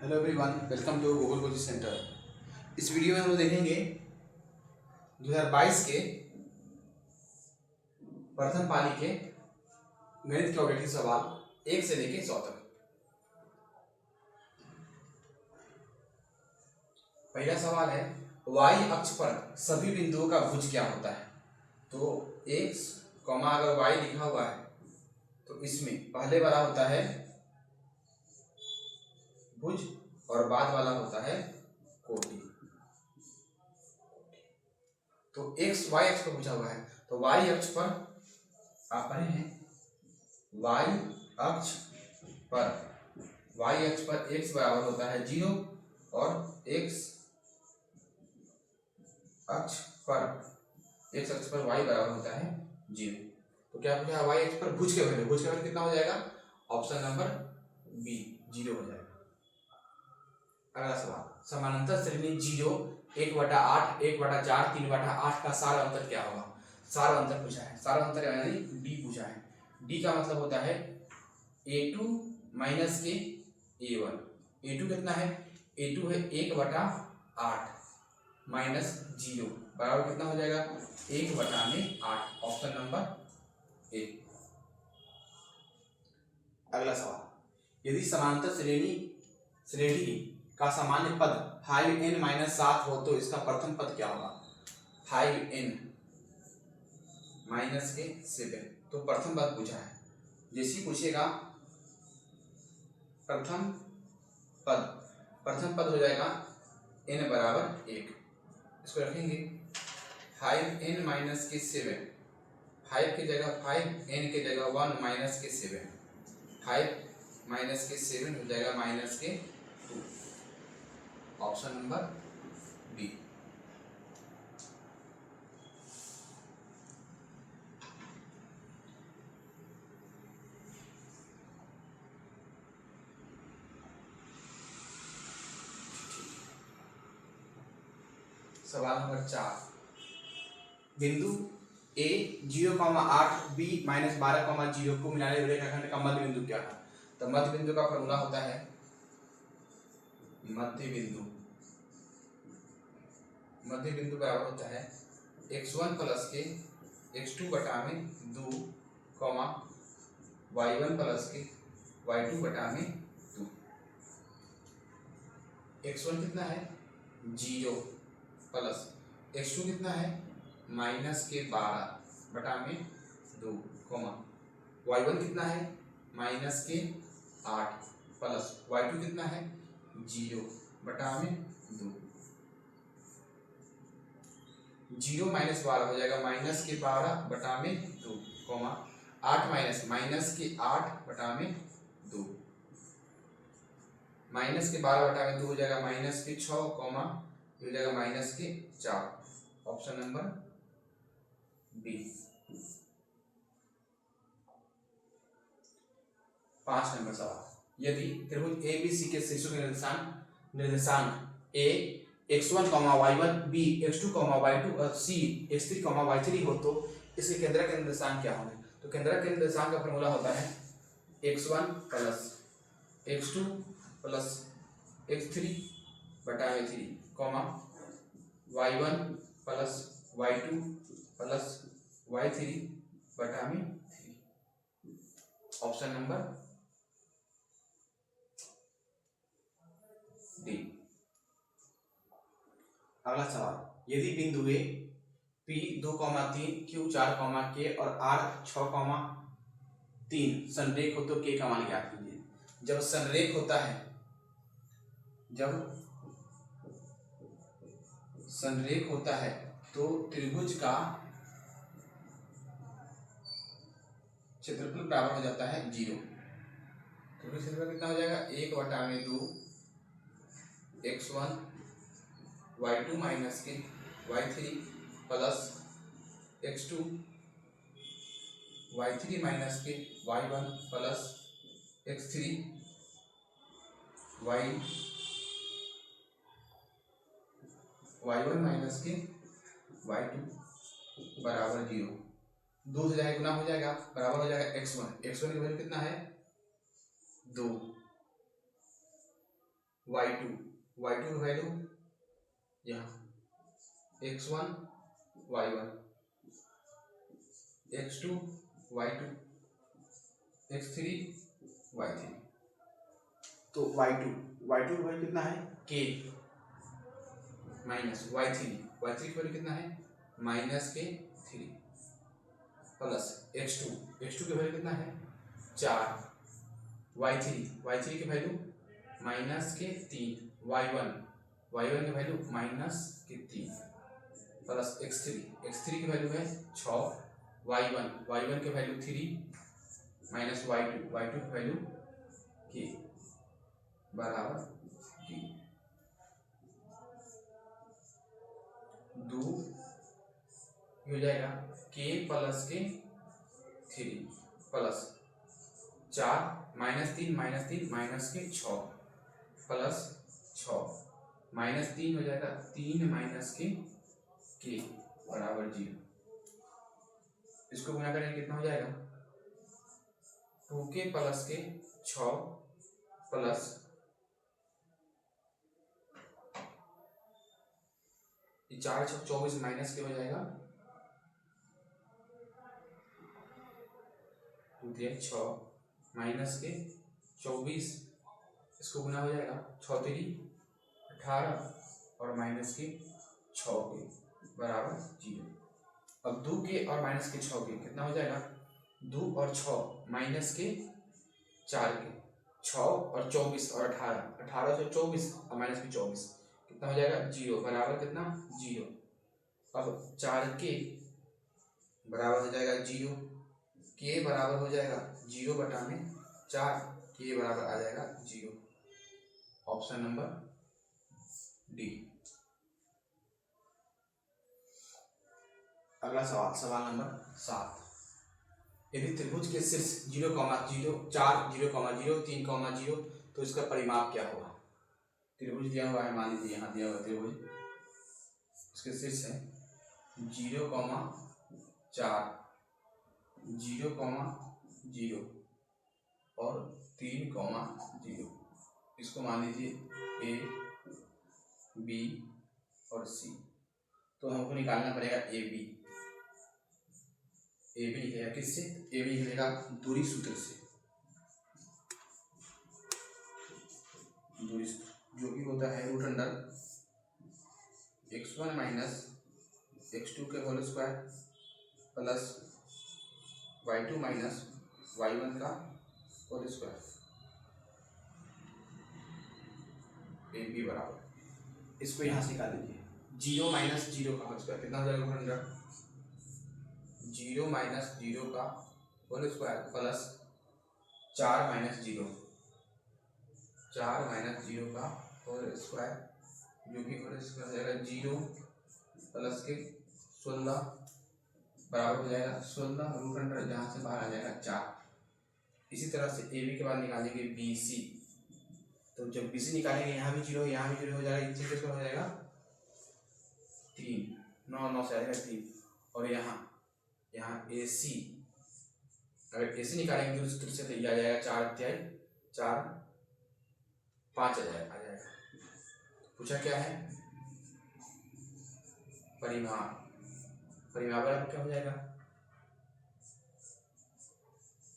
Hello everyone, welcome to Google coaching centre. इस video में हम देखेंगे 2022 के प्रथम पाली के गणित के ऑब्जेक्टिव सवाल 1 से लेकर 100 तक। पहला सवाल है, y अक्ष पर सभी बिंदुओं का भुज क्या होता है। तो x, अगर y लिखा हुआ है तो इसमें पहले वाला होता है भुज और बाद वाला होता है कोटि। तो x y अक्ष पर पूछा हुआ है, तो y अक्ष पर आप पढ़े हैं y अक्ष पर x बराबर होता है 0 और x अक्ष पर y बराबर होता है 0। तो क्या पूछा है, y अक्ष पर भुज के वैल्यू कितना हो जाएगा, ऑप्शन नंबर बी 0 हो जाएगा। अगला सवाल, समानांतर श्रेणी 0, 1/8, 1/4, 3/8 का सार अंतर क्या होगा। सार अंतर पूछा है, सार अंतर यानी डी पूछा है। डी का मतलब होता है a2 माइनस के a1। a2 कितना है, a2 है 1/8 माइनस 0 बराबर कितना हो जाएगा 1/8, ऑप्शन नंबर ए। अगला सवाल, यदि समानांतर श्रेणी का सामान्य पद 5n-7 हो तो इसका प्रथम पद क्या होगा। 5n माइनस के 7, तो प्रथम पद पूछा है। जैसे पूछेगा प्रथम पद हो जाएगा n बराबर 1। इसको रखेंगे 5n माइनस के 7, 5 की जगह 5, n की जगह 1 माइनस के 7, 5 माइनस के 7 हो जाएगा माइनस के 2, ऑप्शन नंबर बी। सवाल नंबर 4, बिंदु A 0,8 B -12,0 को मिलाने वाले रेखाखंड का मध्य बिंदु क्या है। तो मध्य बिंदु का फॉर्मूला होता है मध्य बिंदु बराबर होता है x1 प्लस के x2 बटा में 2, y1 प्लस के y2 बटा में 2। x1 कितना है 0 प्लस x2 कितना है माइनस के 12 बटा में 2, y1 कितना है माइनस के 8 प्लस y2 कितना है 0 बटा में 2। 0 माइनस 12 हो जाएगा माइनस के 12 बटा में 2, 8 माइनस के 8 बटा में 2, माइनस के 12 बटा में 2 हो जाएगा माइनस के 6, हो जाएगा माइनस के 4, ऑप्शन नंबर बी। 5 नंबर सवाल, यदि त्रिभुज ABC के शीर्षों के निर्देशांक A x1, y1, B x2, y2 और C x3, y3 हो तो इसके केंद्र के निर्देशांक क्या होंगे। तो केंद्र के निर्देशांक का फॉर्मूला होता है x1 plus x2 plus x3 बटा में 3, y1 plus y2 plus y3 बटा में 3, ऑप्शन नंबर डी। अगला सवाल, यदि बिंदु ए P 2,3, Q 4, K और R 6,3 संरेख हो तो K का मान ज्ञात कीजिए। जब संरेख होता है तो त्रिभुज का क्षेत्रफल बराबर हो जाता है 0। त्रिभुज क्षेत्रफल कितना हो जाएगा 1/2 x1 y2 माइनस के y3 plus x2 y3 minus के y1 plus x3 y1 minus के y2 बराबर 0। 2 से जाएगा गुना हो जाएगा, बराबर हो जाएगा x1 की वैल्यू कितना है 2, y2 की वैल्यू यहाँ x1 y1, x2 y2, x3 y3। तो y2 की वैल्यू कितना है k माइनस y3 की वैल्यू कितना है -k3 प्लस x2 की वैल्यू कितना है 4, y3 की वैल्यू -k3, y1 की वैल्यू -k3 प्लस x3 की वैल्यू है 6, y1 की वैल्यू 3 माइनस y2 की वैल्यू k बराबर d। दो हो जाएगा k प्लस के 3 प्लस 4 -3 माइनस के 6 प्लस 6 -3 हो जाएगा 3 माइनस के k बराबर 0। इसको गुणा करेंगे कितना हो जाएगा 2k प्लस के 6 प्लस 4 6 24 माइनस के हो जाएगा 6 माइनस के 24, इसको गुना हो जाएगा 6 3 18 और माइनस के 6 के बराबर 0। अब 2 के और माइनस के 6 के कितना हो जाएगा 2 और 6 माइनस के 4 के 6 और 24 और 18 से 24 और माइनस के 24 कितना हो जाएगा 0 बराबर कितना 0। अब 4 के बराबर हो जाएगा 0, के बराबर हो जाएगा 0 बटा में 4, के बराबर आ जाएगा 0। Option number D. अगला सवाल नंबर 7। यदि त्रिभुज के शीर्ष 0, 0, 4, 0, 0, 3, 0 तो इसका परिमाप क्या होगा। त्रिभुज दिया हुआ है, मान लीजिए यहाँ दिया हुआ त्रिभुज, इसके शीर्ष है 0, 4, 0, 0 और 3, 0। इसको मान लीजिए ए बी और सी। तो हमको निकालना पड़ेगा ए बी लिखेगा किससे, ए बी लिखेगा दूरी सूत्र से, दूरी जो कि होता है √अंडर x1 माइनस x2 के whole square plus y2 minus y1 का होल स्क्वायर, ए बी बराबर, इसको यहाँ से निकाल लीजिए 0 माइनस 0 का होल स्क्वायर कितना हो जाएगा √अंडर 0 माइनस 0 का होल स्क्वायर प्लस 4 माइनस 0 का होल स्क्वायर, जो कि होल स्क्वायर हो जाएगा 0 प्लस के 16 बराबर हो जाएगा 16 √अंडर, जहाँ से बाहर आ जाएगा 4। इसी तरह से ए बी के बाद निकालेंगे बी सी। तो जब बी सी निकालेंगे यहाँ भी 0 यहाँ भी 0 हो जाएगा, इस चीज हो जाएगा 3, 9 से आएगा 3 और यहाँ ए सी, अगर ए सी निकालेंगे तो सूत्र से तो ये आ जाएगा 4 5 आ जाएगा। पूछा क्या है परिमाप बराबर क्या हो जाएगा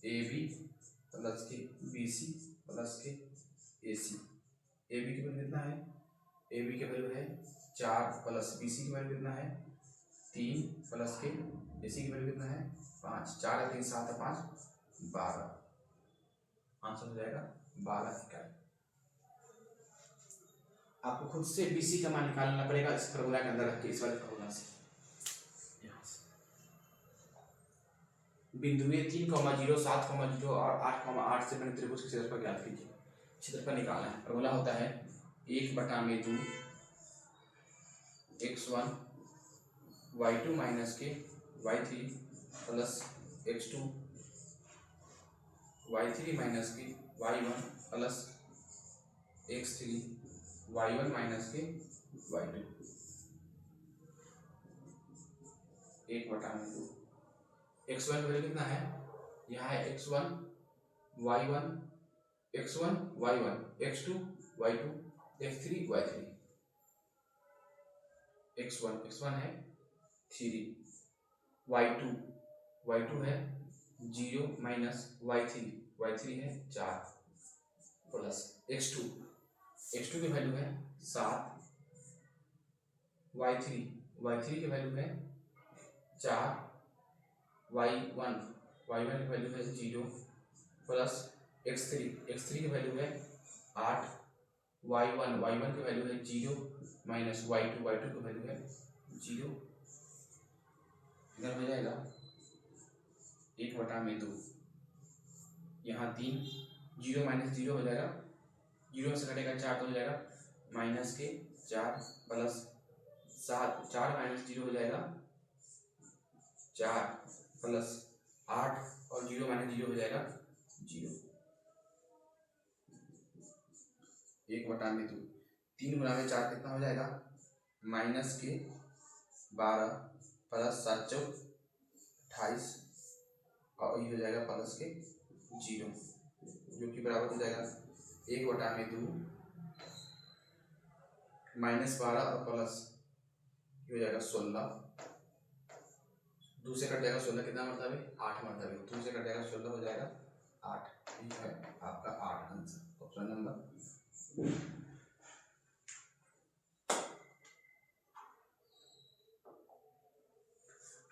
ए बी प्लस के बी सी प्लस के ए सी। ए बी की वैल्यू कितना है, ए बी की वैल्यू है 4 प्लस बी सी की वैल्यू कितना है 3 प्लस के ए सी की वैल्यू कितना है 5, 4 3 7 5 12, आंसर हो जाएगा 12 इकाई। आपको खुद से बी सी का मान निकालना पड़ेगा इस फॉर्मूला के अंदर रख के, इस वाले फॉर्मूला से। बिंदुएं 3, 0, 7, 0 और 8, 8 से बने त्रिभुज के क्षेत्रफल ज्ञात कीजिए। क्षेत्रफल निकालना है, फॉर्मूला होता है 1/2 x1 y2 माइनस के y3 plus x2 y3 minus के y1 plus x3 y1 minus के y2, 1/2। x1 वैल्यू कितना है, यहाँ है x1 y1 x2 y2 x3 y3, x1 है 3, y2 है 0 माइनस y3 है 4 प्लस x2 की वैल्यू है 7, y3 की वैल्यू है 4, y1 की वैल्यू है 0 प्लस x3 की वैल्यू है 8, y1 की वैल्यू है 0 माइनस y2 की वैल्यू है 0। इधर हो जाएगा 1/2, यहाँ 3, 0 माइनस 0 हो जाएगा, 0 से कटेगा 4 तो हो जाएगा माइनस के 4 प्लस 7, 4 माइनस 0 हो जाएगा 4 प्लस 8 और 0 माइनस 0 हो जाएगा 0। 1/2, 3 गुना में 4 कितना हो जाएगा माइनस के 12 प्लस 7 चौक 28 और ये हो जाएगा प्लस के 0, जो कि बराबर हो जाएगा 1/2 माइनस 12 और प्लस हो जाएगा 16, 2 से कट जाएगा 16, कितना मतलब है 8 मतलब है, 2 से कट जाएगा 16 हो जाएगा 8। ये है आपका 8 आंसर, ऑप्शन नंबर।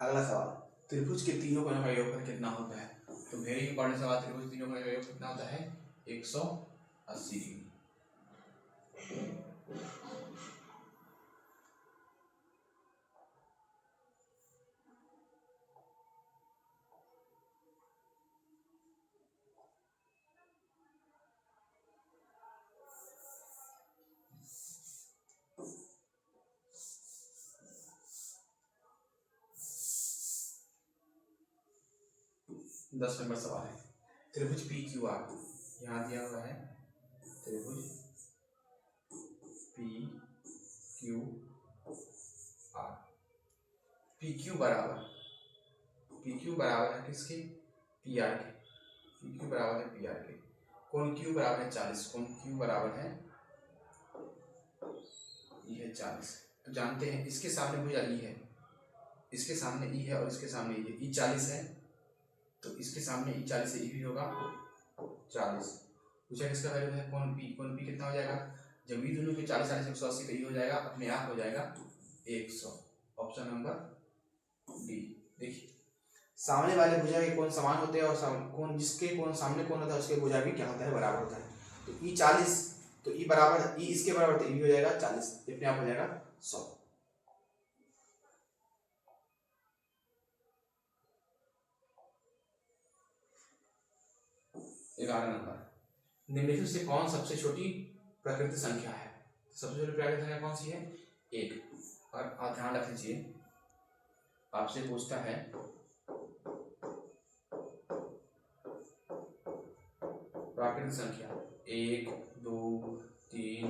अगला सवाल, त्रिभुज के तीनों कोणों का योगफल कितना होता है? तो वेरी इंपॉर्टेंट सवाल, त्रिभुज तीनों कोणों का योगफल कितना होता है 180 डिग्री। 10 नंबर सवाल है, त्रिभुज पी क्यू आर, यहाँ दिया हुआ है त्रिभुज P Q R, P Q बराबर है किसके पी आर के, पी क्यू बराबर है पी आर के, कोण क्यू बराबर है 40, कोण क्यू बराबर है ये है 40। तो जानते हैं इसके सामने भुजा ई है, इसके सामने ई है और इसके सामने ई है, ई 40 है तो इसके सामने ई 40 है, ई भी होगा 40। पूछा किसका वैल्यू है कोण पी कितना हो जाएगा, जब ई दोनों के 40 40 180 तो ये हो जाएगा अपने आप हो जाएगा 100, ऑप्शन नंबर डी। देखिए सामने वाले भुजा के कोण समान होते हैं और कोण जिसके कोण सामने कोण होता है उसके भुजा भी क्या होता है बराबर होता है। तो ई 40 तो ई बराबर ई इसके बराबर तो ई भी हो जाएगा 40, अपने आप हो जाएगा 100। ग्यारह नंबर, निम्नलिखित से कौन सबसे छोटी प्राकृतिक संख्या है? सबसे छोटी प्राकृतिक संख्या कौन सी है 1। और आप ध्यान रख लीजिए आपसे पूछता है प्राकृतिक संख्या 1 2 3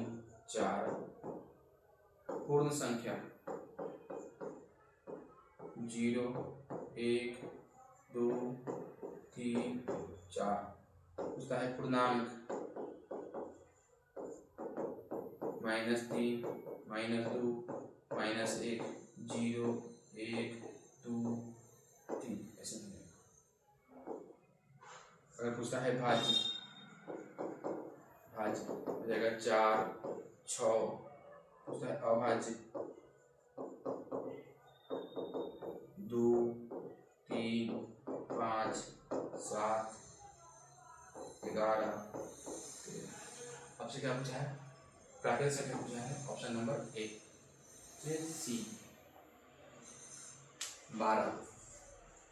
4, पूर्ण संख्या 0 1 2 3 4, पूछता है पूर्णांक -3 -2 -1 0 1 2 3 ऐसे। अगर पूछता है भाज्य हो जाएगा 4 6, पूछता है अभाज्य 2 3 5 7 11। आपसे क्या पूछा है प्राकृतिक संख्या पूछा है, ऑप्शन नंबर ए सी। 12,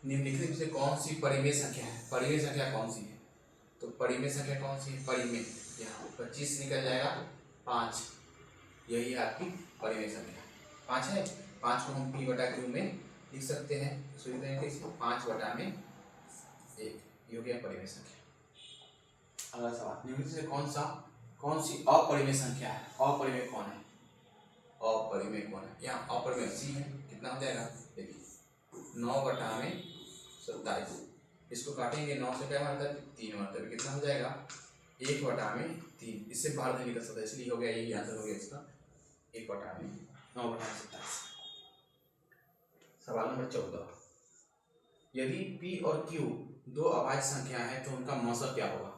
निम्नलिखित में से कौन सी परिमेय संख्या है? परिमेय संख्या कौन सी है? तो परिमेय संख्या कौन सी है? परिमेय यहाँ 25 निकल जाएगा 5, यही है आपकी परिमेय संख्या 5 है। 5 को हम p/q में लिख सकते हैं, इसको लिखते हैं 5/1, ये हो गया परिमेय संख्या। अगला सवाल, निम्नलिखित से कौन सी अपरिमेय संख्या है? अपरिमेय कौन है? अपरिमेय कौन है? यहाँ अपरिमेय सी है, कितना हो जाएगा देखिए 9/27, इसको काटेंगे 9 से क्या मतलब 3 मतलब कितना हो जाएगा 1/3। इससे बाहर नहीं निकल सकता, इसलिए हो गया, यही आंसर हो गया इसका 1/9/27। सवाल नंबर 14, यदि P और Q दो अभाज्य संख्या है तो उनका मौसक क्या होगा।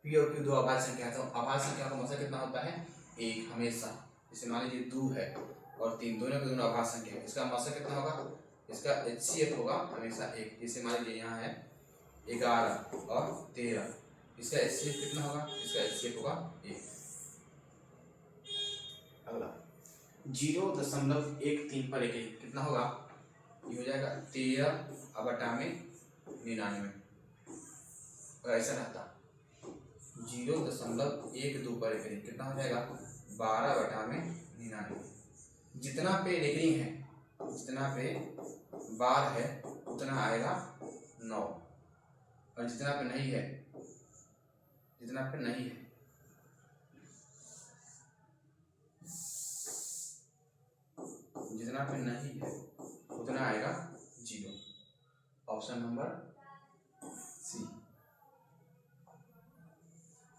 P और Q दो अभाज्य संख्या है तो अभाज्य संख्या का मौसक कितना होता है 1 हमेशा। जैसे मान लीजिए 2 है और 3, दोनों के दोनों अभाज्य संख्या है, इसका मौसक कितना होगा, इसका HCF होगा हमेशा 1। जैसे मान लीजिए यहाँ है 11 और 13, इसका HCF कितना होगा, इसका HCF होगा 1। अगला 0.13 पर 1 कितना होगा, ये हो जाएगा 13/99। अगर ऐसा रहता 0.12 पर 1 कितना हो जाएगा 12/99। जितना पे रेकरिंग है, जितना पे बार है उतना आएगा 9, और जितना पे नहीं है, जितना पे नहीं है जितना पे नहीं है उतना आएगा 0। ऑप्शन नंबर सी।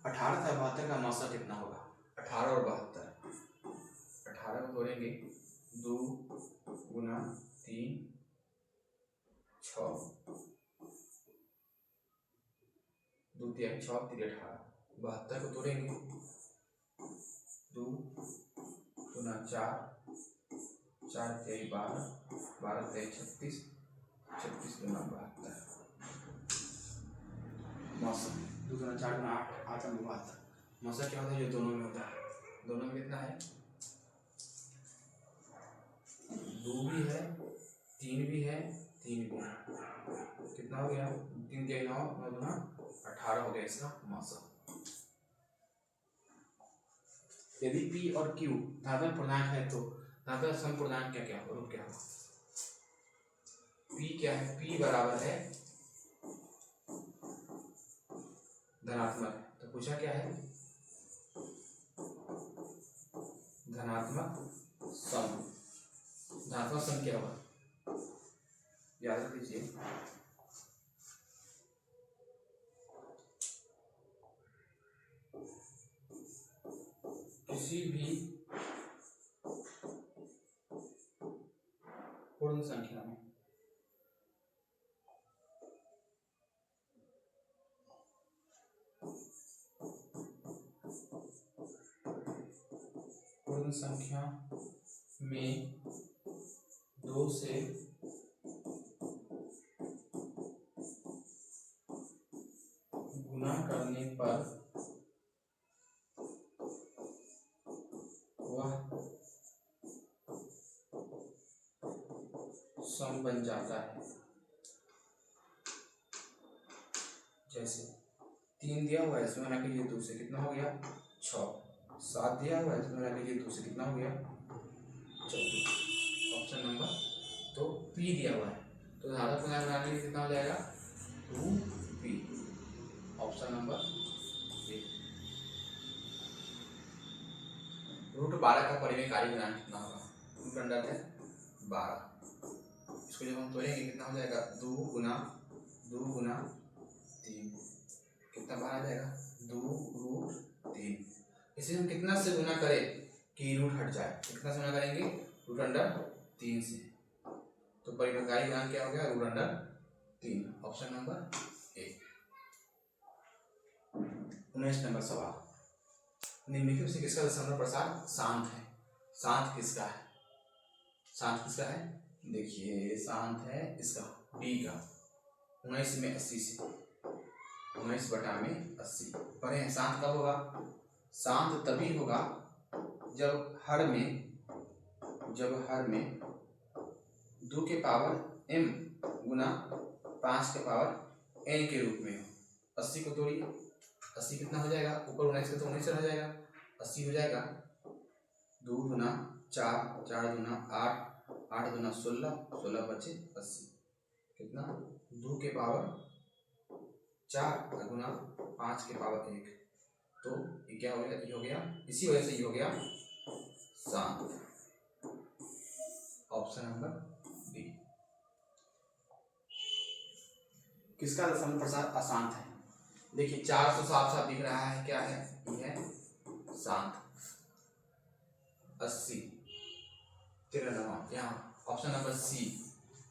18 से 72 का मौसक कितना होगा। 18 और 72, 18 को तोड़ेंगे 2 गुना 3 6, 2 3 6 3 18। 72 को तोड़ेंगे 2 गुना 4 4 3 12 12 3 36 36 गुना 72। मौसम 2 गुना 4 गुना 8 8 गुना 72। मौसम क्या होता है, जो दोनों में होता है। दोनों में कितना है, 2 भी है 3 भी है 3 भी है, कितना हो गया 3 के 9 9 गुना 18 हो गया इसका मौसम। यदि P और Q धनात्मक पूर्णांक है तो धनात्मक समपूर्णांक क्या क्या रूप क्या होगा। P क्या है, P बराबर है धनात्मक, तो पूछा क्या है धनात्मक सम। धनात्मक सम क्या होगा, याद रख लीजिए। किसी भी पूर्ण संख्या में पूर्ण संख्या में 2 से गुणा करने पर वह सम बन जाता है। जैसे 3 दिया हुआ है, इसमें गुणा कीजिए 2 से, कितना हो गया 6। 7 दिया हुआ है, इसमें गुणा कीजिए 2 से, कितना हो गया 24। ऑप्शन नंबर तो P दिया हुआ है, तो धारा पूर्णांक बनाने के लिए कितना हो जाएगा 2P। ऑप्शन नंबर ए। √12 का परिमेय कार्य गुणांक कितना होगा, रूट अंडर है 12। इसको जब हम तोड़ेंगे कितना हो जाएगा 2 गुना 3, कितना बाहर आ जाएगा 2√3। इसे हम कितना से गुना करें कि रूट हट जाए, कितना से गुना करेंगे रूट अंडर 3 से, तो परिमेय गुणांक क्या हो गया root under 3। Option number A. 19 नंबर सवाल, निम्नलिखित से किसका दशमलव प्रसार शांत है। शांत किसका है, शांत किसका है, देखिए शांत है इसका बी का। 19 में 80 से 19/80 पढ़े हैं। शांत कब होगा, शांत तभी होगा जब हर में 2 के पावर m गुना 5 के पावर n के रूप में हो। 80 को तोड़िए, 80 कितना हो जाएगा, ऊपर 19 का तो 19 रह जाएगा, 80 हो जाएगा 2 गुना 4 4 गुना 8 8 गुना 16 16 बचे 80, कितना 2 के पावर 4 गुना 5 के पावर 1, तो ये क्या हो गया, ये हो गया, इसी वजह से ये हो गया शांत। Option number D. किसका दशमलव प्रसार अशांत है, देखिए 400 साफ साफ दिख रहा है, क्या है ये है 7, 80 93, यहाँ ऑप्शन नंबर सी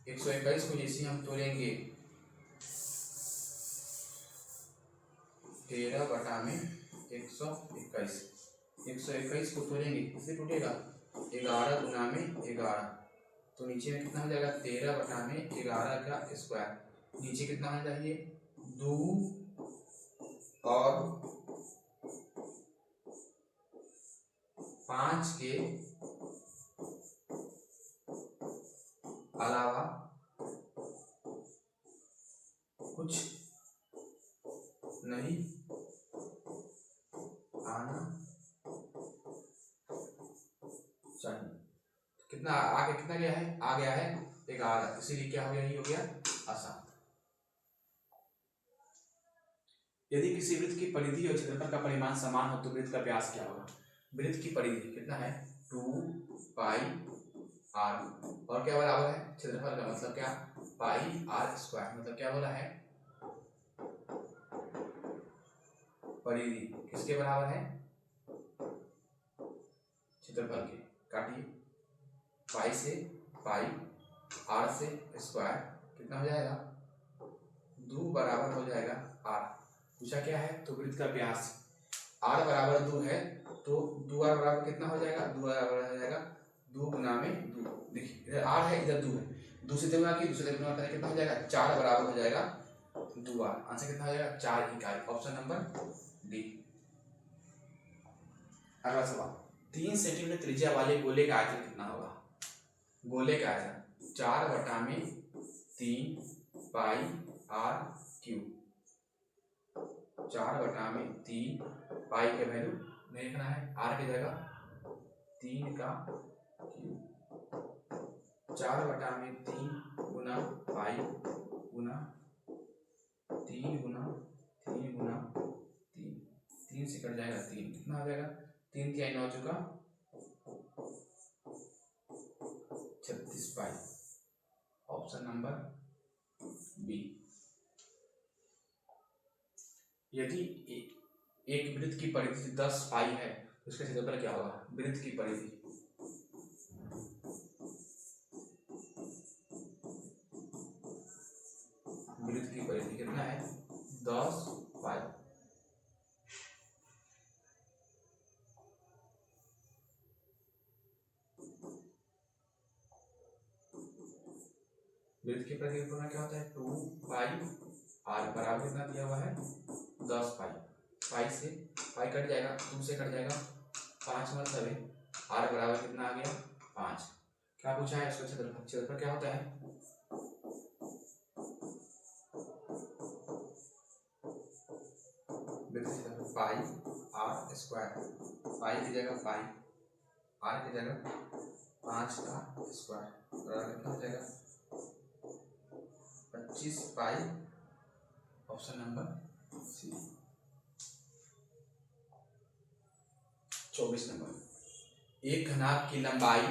121 को जैसे हम तोड़ेंगे 13 बटा में 121, 121 को तोड़ेंगे किससे टूटेगा 11 गुना में 11, तो नीचे में कितना हो जाएगा 13 बटा में 11 का स्क्वायर, नीचे कितना होना चाहिए 2 और 5 के अलावा कुछ नहीं आना चाहिए। कितना आगे कितना गया है, आ गया है 11, इसीलिए क्या हो गया, ये हो गया आसान। यदि किसी वृत्त की परिधि और क्षेत्रफल का परिमाण समान हो तो वृत्त का व्यास क्या होगा। वृत्त की परिधि कितना है 2 पाई आर, और क्या बराबर है क्षेत्रफल का मतलब क्या पाई आर स्क्वायर, मतलब क्या बोला है परिधि किसके बराबर है क्षेत्रफल के, काटिए पाई से पाई आर से स्क्वायर कितना हो जाएगा 2 बराबर हो जाएगा आर। पूछा क्या है तो वृत्त का व्यास, आर बराबर 2 है तो 2 आर बराबर कितना हो जाएगा 2 बराबर हो जाएगा 2 गुना में 2, देखिए इधर आर है इधर 2 है, 2 से गुना की दूसरे गुना करें कितना हो जाएगा 4 बराबर हो जाएगा 2 आर, आंसर कितना हो जाएगा 4 इकाई, ऑप्शन नंबर डी। अगला सवाल 3 सेंटीमीटर त्रिज्या वाले गोले का आयतन कितना होगा। गोले का आयतन 4 बटा में 3 पाई आर क्यूब, 4 बटा में 3 पाई के वैल्यू नहीं लिखना है, आर की जगह 3 का क्यूब, 4 बटा में 3 गुना पाई गुना 3 गुना 3 गुना 3, 3 से कट जाएगा 3, कितना हो जाएगा 3 की 9 चुका 36 पाई, ऑप्शन नंबर बी। यदि एक वृत्त की परिधि 10 पाई है तो उसका क्षेत्रफल क्या होगा। वृत्त की परिधि कितना है 10 पाई, वृत्त की परिधि का क्या होता है 2 पाई आर बराबर कितना दिया हुआ है 10 पाई, पाई से पाई कट जाएगा 2 से कट जाएगा 5 मतलब आर बराबर कितना आ गया 5। क्या पूछा है इसका क्षेत्रफल, क्षेत्रफल क्या होता है पाई आर स्क्वायर, पाई की जगह पाई आर की जगह 5 का स्क्वायर बराबर कितना हो जाएगा 25 पाई, ऑप्शन नंबर सी। 24 नंबर एक घनाभ की लंबाई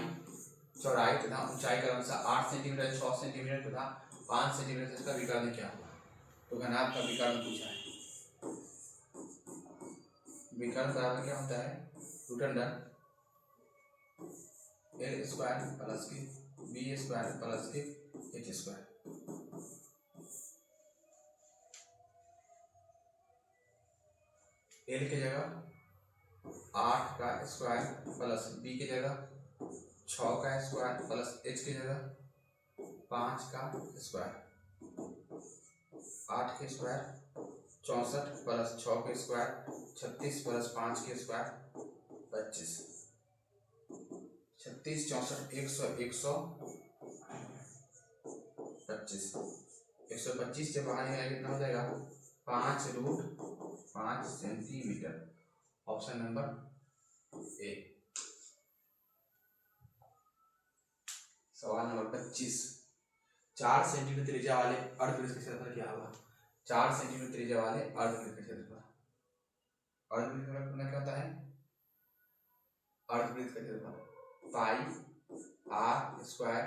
चौड़ाई तथा ऊंचाई का अनुसार 8 सेंटीमीटर 6 सेंटीमीटर तथा 5 सेंटीमीटर इसका विकर्ण क्या होगा। तो घनाभ का विकर्ण पूछा है, विकर्ण बराबर क्या होता है रूट अंडर ए स्क्वायर प्लस के बी स्क्वायर प्लस के एच स्क्वायर, एल की जगह 8 का स्क्वायर प्लस बी की जगह 6 का स्क्वायर प्लस एच की जगह 5 का स्क्वायर, 8 के स्क्वायर 64 प्लस 6 के स्क्वायर 36 प्लस 5 के स्क्वायर 25, 36 64 125 से बाहर निकाले कितना हो जाएगा 5√5 सेंटीमीटर, ऑप्शन नंबर ए। सवाल नंबर 25 4 सेंटीमीटर त्रिज्या वाले अर्धवृत्त का क्षेत्रफल क्या होगा। 4 सेंटीमीटर त्रिज्या वाले अर्धवृत्त का क्षेत्रफल, अर्धवृत्त का क्षेत्रफल क्या होता है अर्धवृत्त का क्षेत्रफल पाई आर स्क्वायर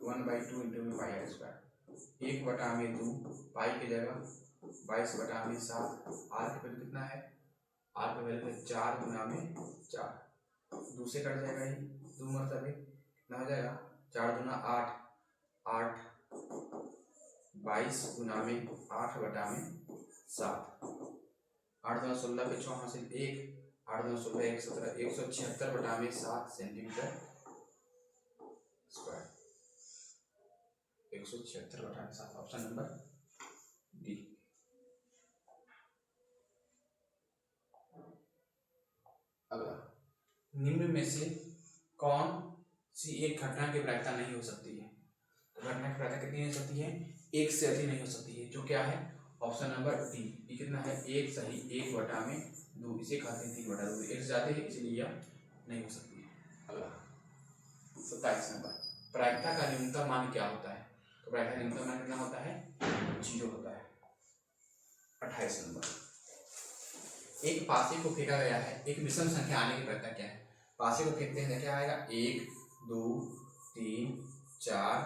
1/2 इंटू में पाई आर स्क्वायर, 1/2 पाई की जगह 22/7। आर की वैल्यू कितना है, आर की वैल्यू है 4 × 4। 2 से कट जाएगा, ये 2 मरतबे कितना हो जाएगा, 4 दूना 8, 8 22 × 8/7। 8 दूना 16 पे 6 हासिल 1, 8 दूना 16 1 17, 176/7 centimetre square. 176/7, option number D. अगला, निम्न में से कौन सी एक घटना की प्रायिकता नहीं हो सकती है। तो घटना की प्रायिकता कितनी हो सकती है, एक से अधिक नहीं हो सकती है, जो क्या है ऑप्शन नंबर डी। ये कितना है, एक सही 1/2, इसे कहते हैं 3/2, एक से ज्यादा है इसलिए यह नहीं हो सकती है। अगला 27 नंबर, प्रायिकता का न्यूनतम मान क्या होता है। तो प्रायिकता का न्यूनतम मान कितना होता है, 0 होता है। 28 नंबर, एक पासे को फेंका गया है, एक विषम संख्या आने की प्रायिकता क्या है। पासे को फेंकते हैं क्या आएगा, 1 2 3 4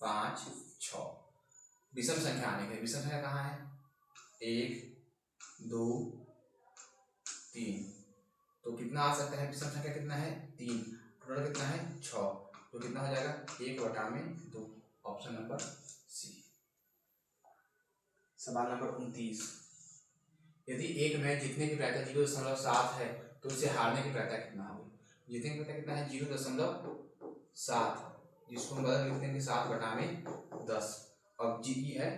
5 6। विषम संख्या आने की, विषम संख्या कहाँ है, 1 2 3, तो कितना आ सकता है, विषम संख्या कितना है 3, टोटल कितना है 6, तो कितना हो जाएगा 1/2, ऑप्शन नंबर सी। सवाल नंबर 29, यदि एक मैच जीतने की प्रायिकता 0.7 है तो इसे हारने की प्रायिकता कितना होगी। जीतने की प्रायिकता कितना है 0.7, जिसको हम बदल लिखते हैं 7/10। अब जीती है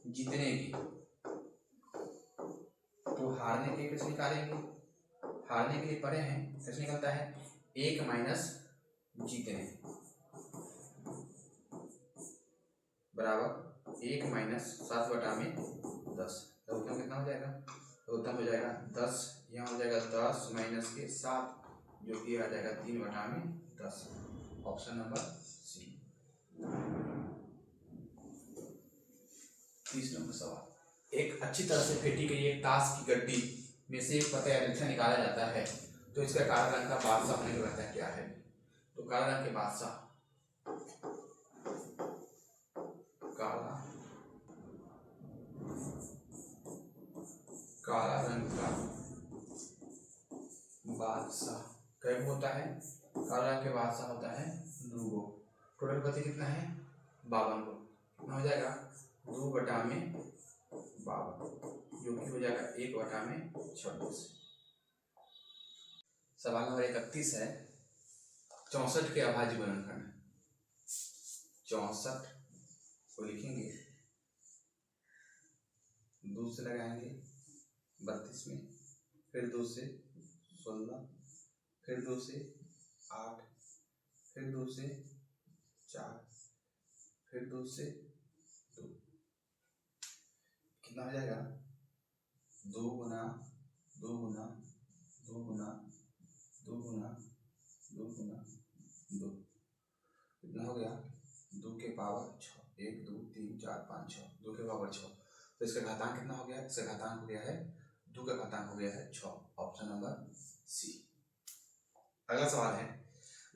जीतने की, तो हारने के कैसे निकालेंगे, हारने के लिए पढ़े हैं कैसे निकलता है, 1 माइनस जीतने बराबर 1 माइनस 7/10। तो उत्तर कितना हो जाएगा, तो उत्तर हो जाएगा 10, यहाँ हो जाएगा 10 माइनस के 7, जो कि आ जाएगा 3/10, ऑप्शन नंबर सी। 30 नंबर सवाल, एक अच्छी तरह से फेंटी गई एक ताश की गड्डी में से एक पता या रेखा निकाला जाता है, तो इसका काला रंग का बादशाह होने की वजह क्या है। तो काला रंग के बादशाह, काला रंग का बादशाह कब होता है, काला रंग के बादशाह होता है 2 गो। टोटल पति कितना है 52 गो, कितना हो जाएगा 2/52, जो कि हो जाएगा 1/26। सवाल नंबर 31 है, 64 के अभाज्य गुणनखंड। 64 को लिखेंगे, 2 से लगाएंगे 32 में, फिर 2 से 16, फिर 2 से 8, फिर 2 से 4, फिर 2 से 2, कितना हो जाएगा 2 गुना 2 गुना 2 गुना 2 गुना 2 गुना 2, कितना हो गया 2 के पावर 6, 1 2 3 4 5 6, 2 के पावर 6। तो इसका घातांक कितना हो गया, इसका घातांक हो गया है 2 का घातांक हो गया है 6, ऑप्शन नंबर सी। अगला सवाल है,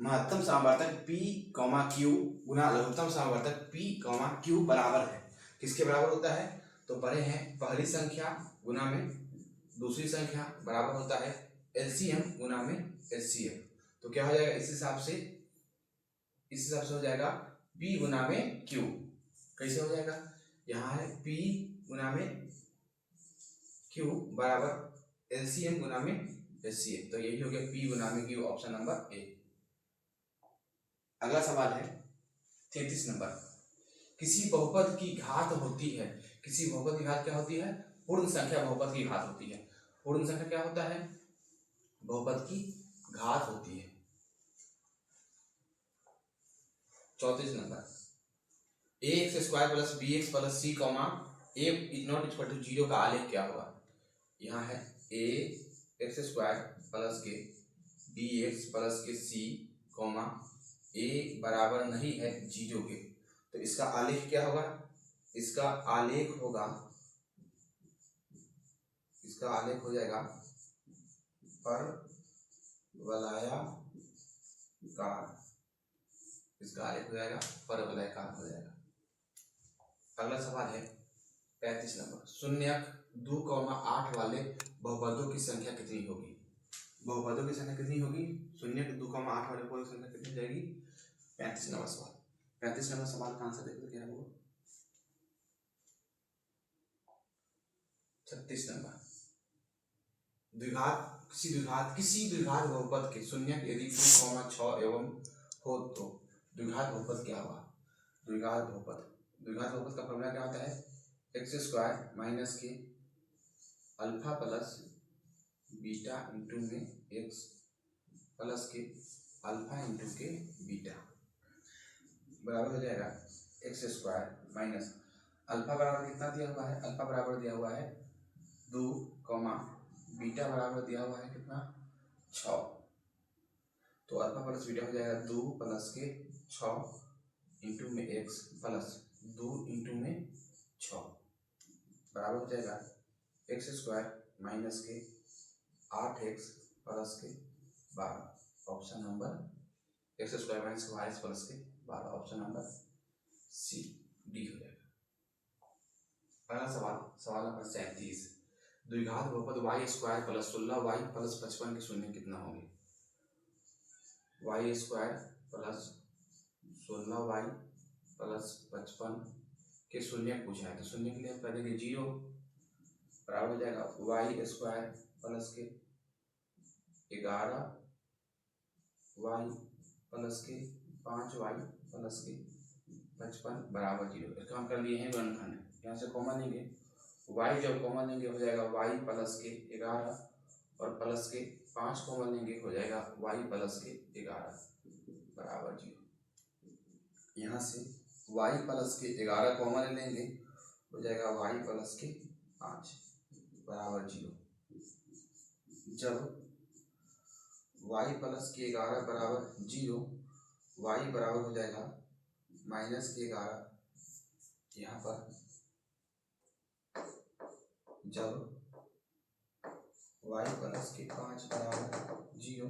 महत्तम सामवर्तक P, Q गुना लघुत्तम सामवर्तक P, Q बराबर है, किसके बराबर होता है। तो पढ़े हैं पहली संख्या गुना में दूसरी संख्या बराबर होता है LCM गुना में HCF। तो क्या हो जाएगा, इस हिसाब से हो जाएगा P गुना में Q। कैसे हो जाएगा, यहाँ है P गुना में Q बराबर LCM गुना में HCF, तो यही हो गया P गुना में Q, ऑप्शन नंबर ए। अगला सवाल है 33 नंबर, किसी बहुपद की घात होती है, किसी बहुपद की घात क्या होती है, पूर्ण संख्या बहुपद की घात होती है। पूर्ण संख्या क्या होता है, बहुपद की घात होती है। 34 नंबर, ax² + bx + c, a is not equal to 0 का आलेख क्या होगा। यहाँ है ax² + के bx + के c, a बराबर नहीं है 0 के, तो इसका आलेख क्या होगा, इसका आलेख हो जाएगा परवलयाकार, इसका आलेख हो जाएगा परवलयाकार हो जाएगा। अगला सवाल है 35 नंबर, शून्यक 2,8 वाले बहुपदों की संख्या कितनी होगी? बहुपदों की संख्या कितनी होगी? शून्यक 2,8 वाले बहुपदों की संख्या कितनी हो जाएगी? 35 नंबर सवाल। 35 नंबर सवाल का आंसर देखो क्या होगा? 36 नंबर, द्विघात किसी द्विघात बहुपद के शून्यक यदि 2,6 एवं हो तो द्विघात बहुपद क्या हुआ? द्विघात बहुपद का फॉर्मूला क्या होता है? एक्स स्क्वायर माइनस के अल्फा प्लस बीटा इंटू में एक्स प्लस के अल्फा इंटू के बीटा बराबर हो जाएगा एक्स स्क्वायर माइनस अल्फा बराबर कितना दिया हुआ है? अल्फा बराबर दिया हुआ है 2, बीटा बराबर दिया हुआ है कितना? 6। तो अल्फा प्लस बीटा हो जाएगा 2 प्लस के 6 इंटू में एक्स प्लस 2 इंटू में 6 बराबर हो जाएगा एक्स स्क्वायर माइनस के 8x प्लस के 12। Option number x square minus के 8x प्लस के 12, ऑप्शन नंबर सी डी हो जाएगा। अगला सवाल नंबर 37, द्विघात बहुपद Y square plus 16y plus 55 के शून्य कितना होंगे? Y square plus 16y plus 55 के शून्य पूछा है, तो शून्य के लिए हम कर देंगे 0 बराबर हो जाएगा वाई स्क्वायर प्लस के 11y प्लस के 5y प्लस के 55 बराबर 0। इसका हम कर लिए हैं गुणनखंड, यहाँ से कॉमन लेंगे, y जब कॉमन लेंगे हो जाएगा y प्लस के 11 और प्लस के 5 कॉमन लेंगे हो जाएगा y प्लस के 11 बराबर 0। यहाँ से y प्लस के 11 कॉमन लेंगे हो जाएगा y प्लस के 5 बराबर 0। जब y प्लस के 11 बराबर 0, y बराबर हो जाएगा माइनस के 11। यहाँ पर जब y प्लस के 5 बराबर 0,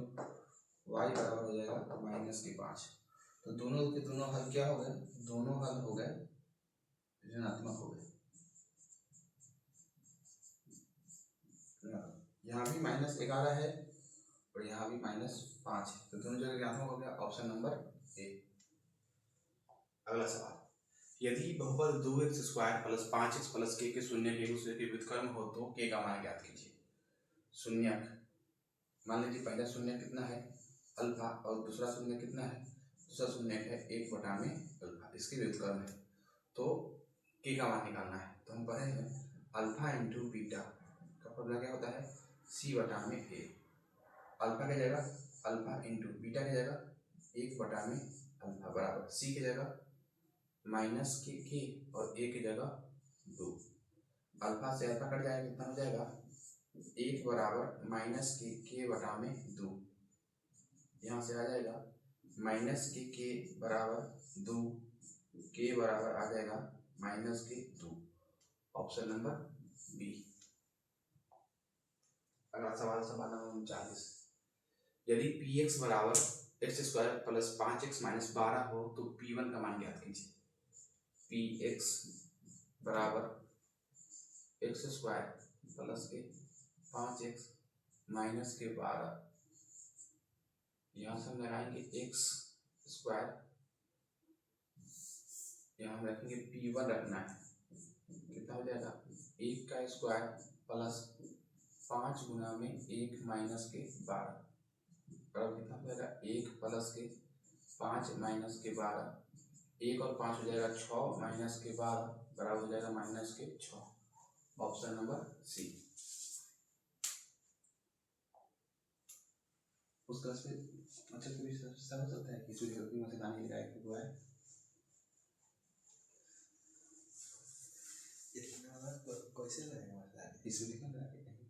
y बराबर हो जाएगा माइनस के 5। तो दोनों के दोनों हल क्या हो गए? दोनों हल हो गए ऋणात्मक हो गए। यहाँ भी -11 है और यहाँ भी -5 है, तो दोनों जगह ऋणात्मक हो गया, ऑप्शन नंबर ए। अगला सवाल, यदि बहुपद 2x square plus 5x plus के शून्य के दूसरे के व्युत्क्रम हो तो के का मान ज्ञात कीजिए। शून्यक, मान लीजिए पहला शून्य कितना है? अल्फा, और दूसरा शून्य कितना है? दूसरा शून्य है 1 में अल्फा, इसके व्युत्क्रम है, तो के का मान निकालना है। तो हम पढ़े हैं अल्फा इंटू बीटा का फॉर्मूला क्या होता है? c/में a। अल्फा की जगह अल्फा इंटू बीटा की जगह 1 में अल्फा बराबर c की जगह माइनस के और a की जगह 2। अल्फा से अल्फा कट जाएगा, कितना हो जाएगा? 1 बराबर माइनस के में 2। यहाँ से आ जाएगा माइनस के बराबर 2, के बराबर आ जाएगा माइनस के 2, ऑप्शन नंबर बी। अगला सवाल नंबर 39, यदि px बराबर x square plus 5x minus 12 हो तो p1 का मान ज्ञात कीजिए। px बराबर एक्स स्क्वायर प्लस के 5x माइनस के 12, यहाँ से हम लगाएंगे एक्स स्क्वायर, यहाँ हम रखेंगे p1 रखना है, कितना हो जाएगा? 1 का स्क्वायर प्लस 5 गुना में 1 माइनस के 12 बराबर कितना हो जाएगा? 1 प्लस के 5 माइनस के 12, 1 और 5 हो जाएगा 6 माइनस के 12 बराबर हो जाएगा माइनस के 6, ऑप्शन नंबर सी। उस क्लास में अच्छा तो भी सब होता है कि सूर्य की मत गाने लगाए हुआ है, इतना कैसे लगेगा मतलब इस सूर्य का लगा के कहीं।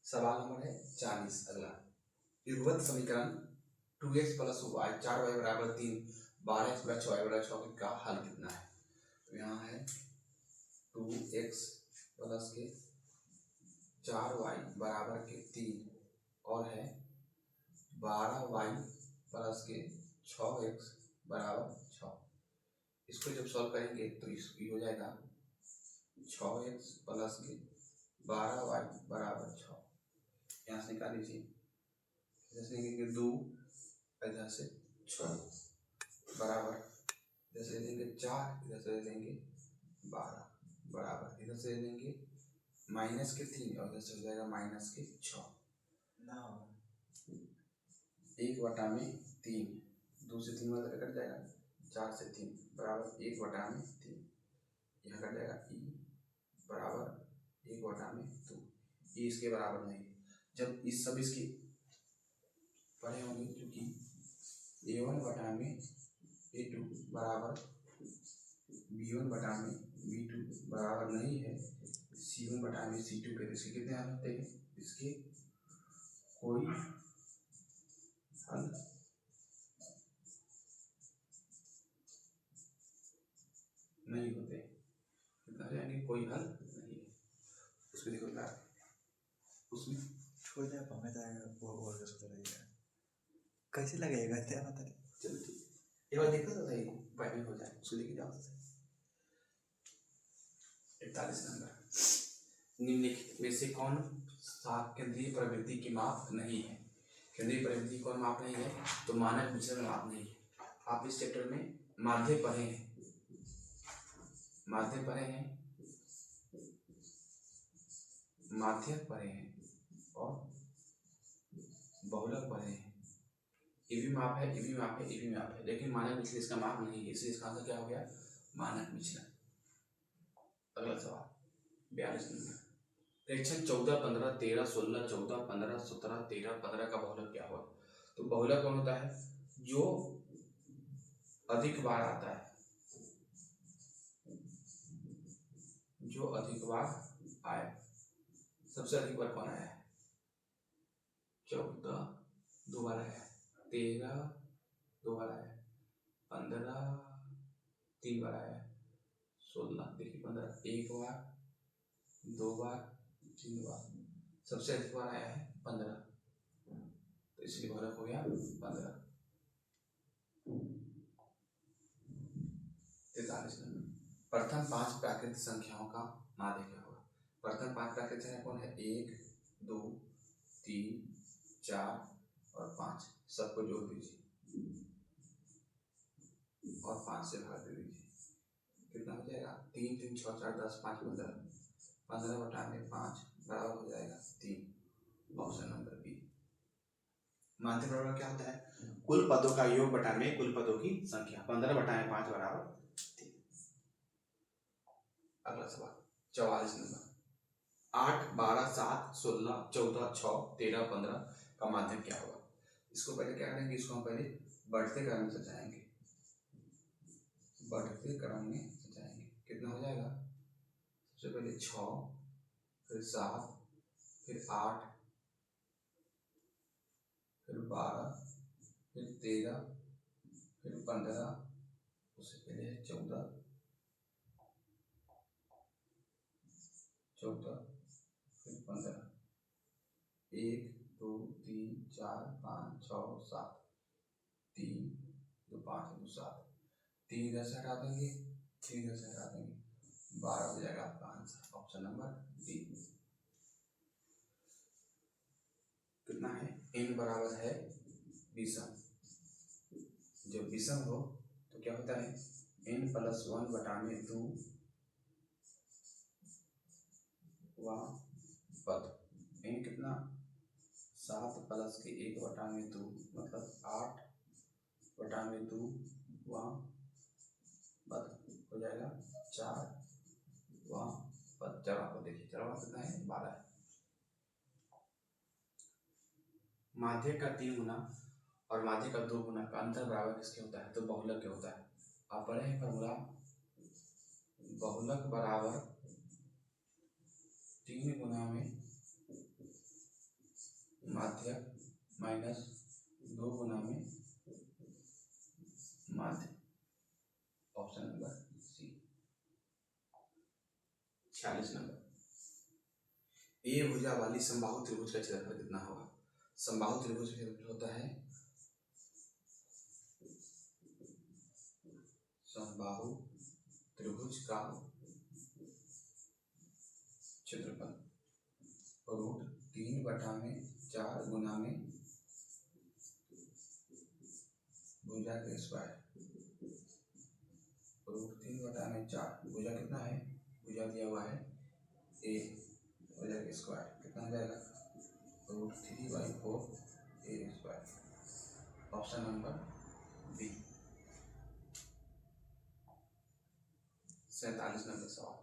सवाल नंबर है 40। अगला, युगपत समीकरण 2x प्लस y 4y बराबर 3 12x प्लस 6y बराबर 6 का हल कितना है? तो यहाँ है 2x प्लस के 4y बराबर के 3 और है 12y प्लस के 6x बराबर 6। इसको जब सॉल्व करेंगे तो इसकी हो जाएगा 6x प्लस के 12y बराबर 6। यहाँ से निकाल लीजिए, इधर से लेंगे 2, इधर से 6 बराबर, इधर से लेंगे 4, इधर से लेंगे 12 बराबर, इधर से लेंगे माइनस के 3 और इधर से हो जाएगा माइनस के 6। 1/3, 2 से 3 मतलब कट जाएगा, 4 से 3 बराबर 1/3। यहाँ कट जाएगा ई बराबर 1/2। ये इसके बराबर नहीं, जब इस सब इसके पढ़े होंगे, क्योंकि a1/a2 बराबर b1/b2 बराबर नहीं है c1/c2 के। इसके कितने हल होते हैं? इसके कोई हल नहीं होते। कितना हो जाएंगे? कोई हल नहीं है। उसमें देखो क्या, उसमें छोड़ दे, हमें तो वो और कैसे रहेगा, कैसे लगेगा क्या बता। चलो ठीक, ये बार देखो तो सही पहले हो जाए, उसको लेके जाओ। 41 नंबर, निम्नलिखित में से कौन सा केंद्रीय प्रवृत्ति की माप नहीं है? केंद्रीय प्रवृत्ति कौन माप नहीं है? तो मानक विचलन माप नहीं है। आप इस चैप्टर में माध्य पढ़े हैं, माध्य पढ़े हैं, माध्य पढ़े हैं और बहुलक पढ़े हैं। ये भी माप है, ये भी माप है, ये भी माप है, लेकिन मानक विचलन इसका माप नहीं है, इसलिए इसका आंसर क्या हो गया? मानक विचलन। अगला सवाल 42 नंबर, प्रेक्षण 14, 15, 13, 16, 14, 15, 17, 13, 15 का बहुलक क्या होगा? तो बहुलक कौन होता है? जो अधिक बार आता है, जो अधिक बार आए। सबसे अधिक बार कौन आया है? 14 2 बार आया, 13 2 बार आया, 15 3 बार आया, 16 देखिए 15 1 बार 2 बार 3 बार, सबसे अधिक बार आया है 15, तो इसलिए बहुलक हो गया 15। 43 नंबर, प्रथम 5 प्राकृतिक संख्याओं का माध्य क्या होगा? प्रथम 5 प्राकृतिक संख्या कौन है? 1 2 3 4 और 5, सबको जोड़ दीजिए और 5 से भाग दे दीजिए। कितना हो जाएगा? 3 3 6 4 10 5 15, 15/5 बराबर हो जाएगा 3। Option number b. माध्य प्रमेय क्या होता है? कुल पदों का योग बटाने कुल पदों की संख्या। 15/5 बराबर 3। अगला सवाल 44 नंबर, 8 12 7 16 14 6 13 15 का माध्यम क्या होगा? इसको पहले क्या करेंगे? इसको हम पहले बढ़ते क्रम में सजाएंगे, बढ़ते क्रम में सजाएंगे। कितना हो जाएगा? सबसे पहले 6, फिर 7, फिर 8, फिर 12, फिर 13, फिर 15, उससे पहले है 14, फिर 15, 1 2 3 4 5 6 7, 3 2 5 2 7, 3 इधर से हटा देंगे, 3 इधर से हटा देंगे, 12 हो जाएगा आपका आंसर। Option number D. कितना है? n बराबर है विषम। जब विषम हो तो क्या होता है? n+1/2 पद। n कितना? 7 प्लस के 1/2 मतलब 8/2 पद हो जाएगा 4 पद। चरवा को देखिए, चरवा कितना है? 12 है। माध्य का 3 गुना और माध्य का 2 गुना का अंतर बराबर किसके होता है? तो बहुलक के होता है। आप पढ़े हैं फॉर्मूला, बहुलक बराबर 3 गुना में माध्य माइनस 2 गुना में माध्य। Option number c. 46 नंबर, ए भुजा वाली समबाहु त्रिभुज का क्षेत्रफल कितना होगा? समबाहु त्रिभुज का क्षेत्रफल होता है समबाहु त्रिभुज का क्षेत्रफल √3/4 गुना में भुजा के स्क्वायर। √3/4 भुजा कितना है, भुजा दिया हुआ है a, भुजा के स्क्वायर कितना हो जाएगा √3/4 a²। Option number B. 47 number सवाल,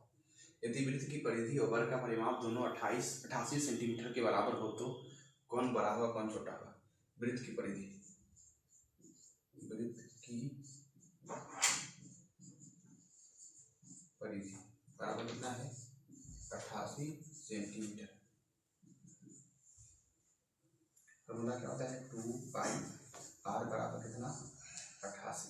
यदि वृत्त की परिधि और वर्ग का परिमाप दोनों 88 सेंटीमीटर के बराबर हो तो कौन बड़ा होगा कौन छोटा होगा। वृत्त की परिधि, वृत्त की परिधि बराबर कितना है 88 सेंटीमीटर। फॉर्मूला क्या होता है 2πr बराबर कितना 88।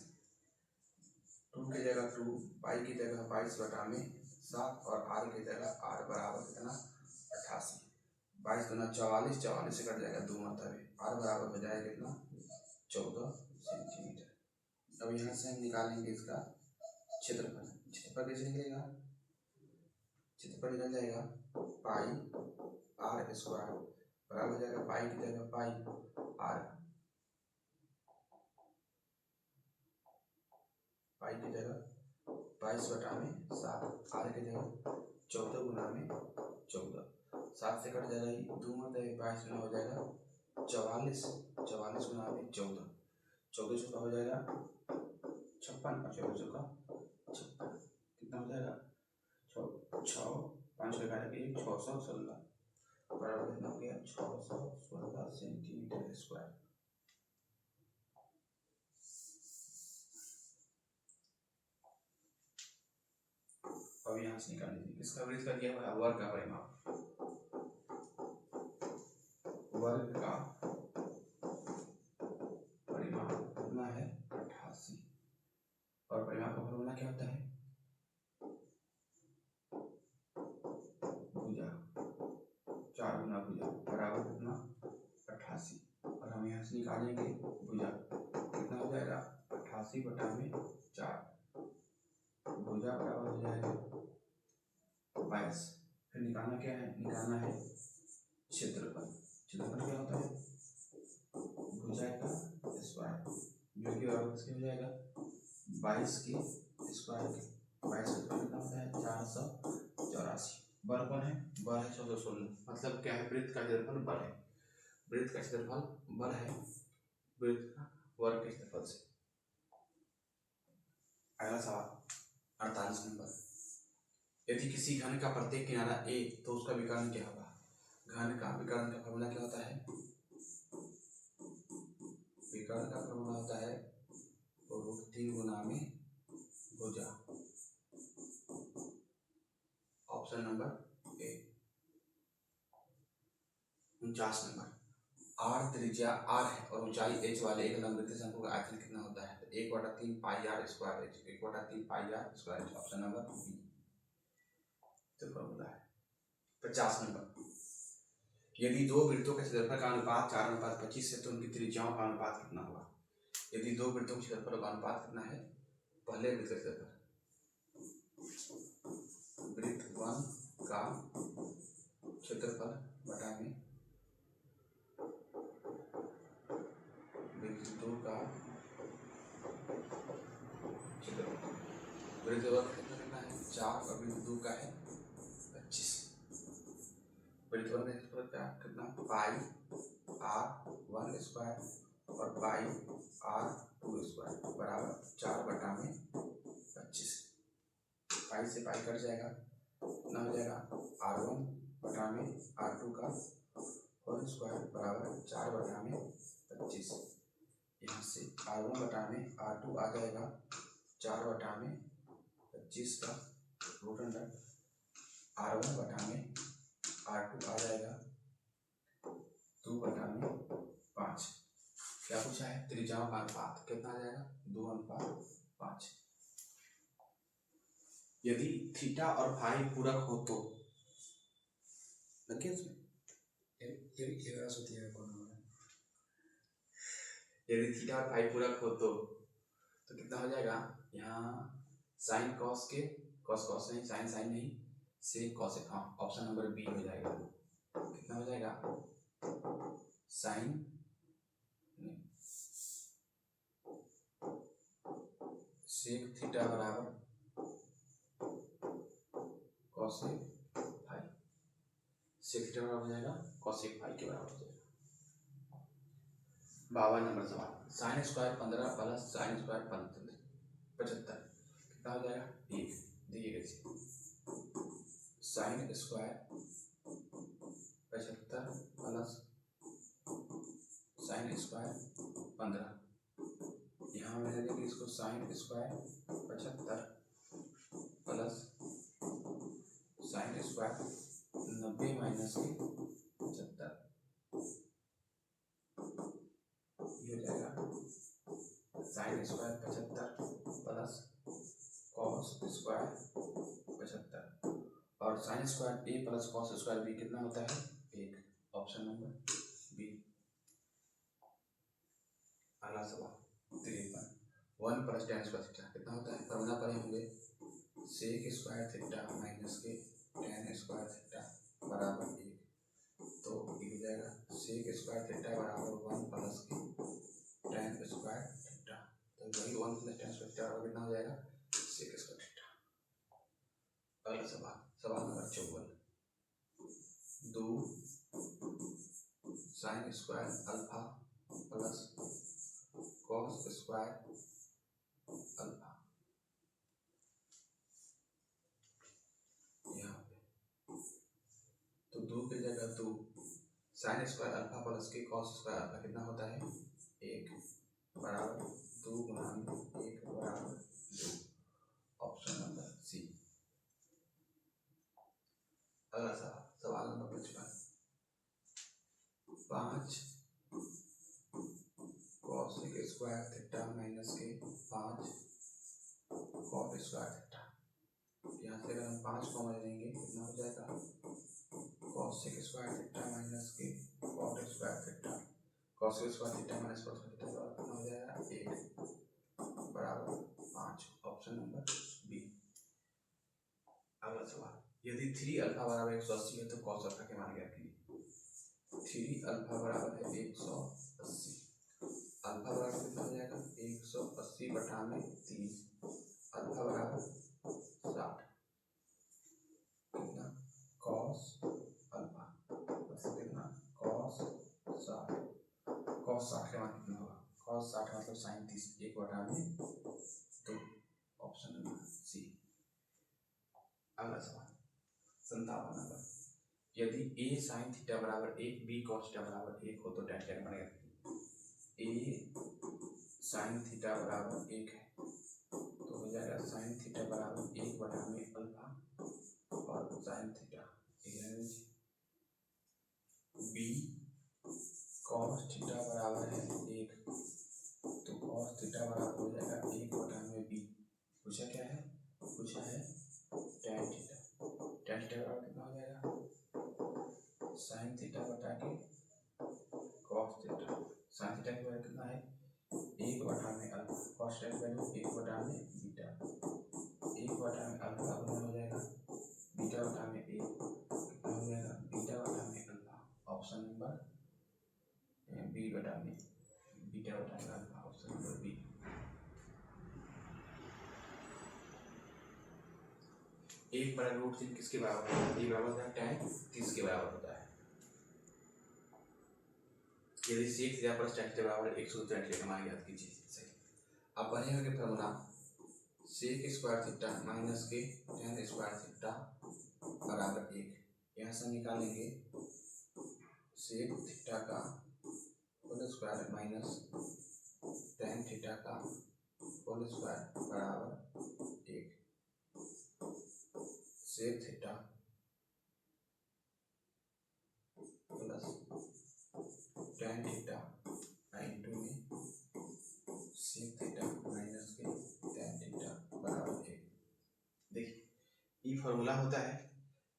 2 की जगह 2, पाई की जगह 22/7 और r की जगह r बराबर कितना 88। 22 दूना 44, 44 से कट जाएगा 2 मतलब r बराबर हो जाएगा कितना 14 सेंटीमीटर। अब यहाँ से हम निकालेंगे इसका क्षेत्रफल। क्षेत्रफल कैसे निकलेगा, क्षेत्रफल निकल जाएगा पाई r² बराबर हो जाएगा पाई की जगह पाई r, पाई की जगह 22/7, r की जगह 14 गुना में 14, 7 से कट जाएगा 2 मतलब 22 गुना हो जाएगा 44, 44 गुना में 14, 14 का हो जाएगा 56 और 14 का 56 कितना हो जाएगा 6 5 लगा के 616 बराबर कितना हो गया 616 सेंटीमीटर स्क्वायर। अब यहाँ से निकाल लीजिए किसका वृत्त का दिया हुआ है वर्ग का परिमाप, वर्ग का परिमाप कितना है 88 और परिमाप का फॉर्मूला क्या होता है भुजा 4 गुना भुजा बराबर कितना 88 और हम यहाँ से निकालेंगे भुजा कितना हो जाएगा 88/4 भुजा बराबर हो जाएगा 22। फिर निकालना क्या है, निकालना है क्षेत्रफल। क्षेत्रफल क्या होता है भुजा का स्क्वायर जो कि बराबर किसके हो जाएगा 22 के स्क्वायर के। 22 का स्क्वायर कितना होता है 484। बल कौन है, बल है 616, मतलब क्या है वृत्त का क्षेत्रफल बल है, वृत्त का क्षेत्रफल बल है वृत्त का वर्ग के क्षेत्रफल से। अगला सवाल 48 नंबर, यदि किसी घन का प्रत्येक किनारा a तो उसका विकर्ण क्या होगा। घन का विकर्ण का फॉर्मूला क्या होता है, विकर्ण का फॉर्मूला होता है √3 गुना में भुजा। ऑप्शन नंबर ए। 49 नंबर, r त्रिज्या r है और ऊंचाई h वाले एक लंबवृत्तीय शंकु का आयतन कितना होता है 1/3 pi r square h, 1/3 pi r square h। Option number b तो फॉर्मूला है। 50 नंबर, यदि दो वृत्तों के क्षेत्रफल का अनुपात 4:25 है तो उनकी त्रिज्याओं का अनुपात कितना होगा। यदि दो वृत्तों के क्षेत्रफल का अनुपात कितना है, पहले वृत्त का क्षेत्रफल वृत्त 1 का क्षेत्रफल बटा में वृत्त 2 का क्षेत्रफल। वृत्त 1 कितना है 4 और वृत्त 2 का है 25। वृत्त 1 का क्षेत्रफल कितना पाई r1 स्क्वायर और पाई r2 स्क्वायर बराबर 4/25। पाई से पाई कट जाएगा कितना हो जाएगा r1/r2 का होल स्क्वायर बराबर 4/25। यहाँ से r1/r2 आ जाएगा 4/25 का रूट अंडर r1/r2 आ जाएगा 2/5। क्या पूछा है त्रिज्याओं का अनुपात कितना आ जाएगा 2:5। यदि थीटा और फाई पूरक हो तो लगे उसमें यदि थीटा और फाई पूरक हो तो कितना हो जाएगा यहाँ साइन कॉस के, कॉस कॉस नहीं, साइन साइन नहीं, सेक कॉसेक, हाँ ऑप्शन नंबर बी हो जाएगा। कितना हो जाएगा, साइन सेक थीटा बराबर कॉसेक फाई, सेक थीटा बराबर हो जाएगा कॉसेक फाई के बराबर हो जाएगा। 52 नंबर सवाल, साइन स्क्वायर 15 प्लस साइन स्क्वायर 75 कितना हो जाएगा, एक। देखिए कैसे, साइन स्क्वायर 75 प्लस साइन स्क्वायर 15, यहाँ मैंने देखिए इसको साइन स्क्वायर 75 प्लस साइन स्क्वायर 90 माइनस के 75, ये हो जाएगा sine square 75 plus cos square 75, और sine square a plus cos square b कितना होता है, एक। Option number b. अगला सवाल 53, 1 प्लस tan स्क्वायर थीटा कितना होता है, फॉर्मूला पढ़े होंगे, सेक स्क्वायर थीटा माइनस के tan स्क्वायर थीटा बराबर 1, तो ये हो जाएगा सेक स्क्वायर थीटा बराबर 1 प्लस के tan स्क्वायर थीटा, तो वही 1 प्लस tan स्क्वायर थीटा बराबर कितना हो जाएगा, सेक स्क्वायर थीटा। अगला सवाल, सवाल number 54, 2 sine square alpha plus cos square alpha, यहाँ पे तो 2 की जगह 2 साइन स्क्वायर अल्फा प्लस के कॉस स्क्वायर अल्फा कितना होता है, 1 बराबर 2 गुणा 1 बराबर 2, ऑप्शन नंबर सी। अगला सवाल, सवाल number 55, 5 cosec square theta minus के 5 कॉट स्क्वायर थीटा, यहाँ से अगर हम 5 कॉमन लेंगे कितना हो जाएगा, कॉसेक स्क्वायर थीटा माइनस के cot square theta, cosec square theta minus cot square theta बराबर कितना हो जाएगा, 1 बराबर 5, ऑप्शन नंबर बी। अगला सवाल, यदि 3 अल्फा बराबर 180 है तो कॉस अल्फा के मान ज्ञात कीजिए। 3 अल्फा बराबर है 180, अल्फा बराबर कितना हो जाएगा, 180 बटा में 3, अल्फा बराबर 60, कितना कॉस अल्फा बस कितना कॉस 60, कॉस 60 का मान कितना होगा, कॉस 60 मतलब साइन 30, 1 बटा में 2, ऑप्शन नंबर सी। अगला सवाल 57 नंबर, यदि a साइन थीटा बराबर 1 b कॉस थीटा बराबर 1 हो तो tan क्या बनेगा, a साइन थीटा बराबर 1 है तो हो जाएगा साइन थीटा बराबर 1 बटा में अल्फा और sine theta, b cos theta बराबर है 1 तो कॉस थीटा बराबर हो जाएगा 1 बटा में b, पूछा क्या है, पूछा है tan थीटा, tan थीटा बराबर कितना हो जाएगा, साइन थीटा बटा के कॉस थीटा, साइन थीटा की वैल्यू कितना है, 1 बटा में अल्फा, कॉस थीटा की वैल्यू 1 बटा में बीटा, 1 बटा में अल्फा गुना हो जाएगा बीटा बटा में 1, कितना हो जाएगा, बीटा बटा में अल्फा, ऑप्शन नंबर बी बटा में बीटा बटा में अल्फा, ऑप्शन नंबर बी। एक बड़ा रूट 3 किसके बराबर होता है, ये बराबर होता है tan 30 के बराबर होता है। यदि sec theta plus tan theta बराबर 160 थीटा मान याद कीजिए। सही, अब बनेगा कि formula sec square theta minus के tan स्क्वायर थीटा बराबर 1, यहाँ से निकालेंगे सेक थीटा का whole square minus tan theta का होल स्क्वायर बराबर 1, sec theta plus tan theta into में सेक थीटा माइनस के tan थीटा बराबर 1। देखिए ये फॉर्मूला होता है,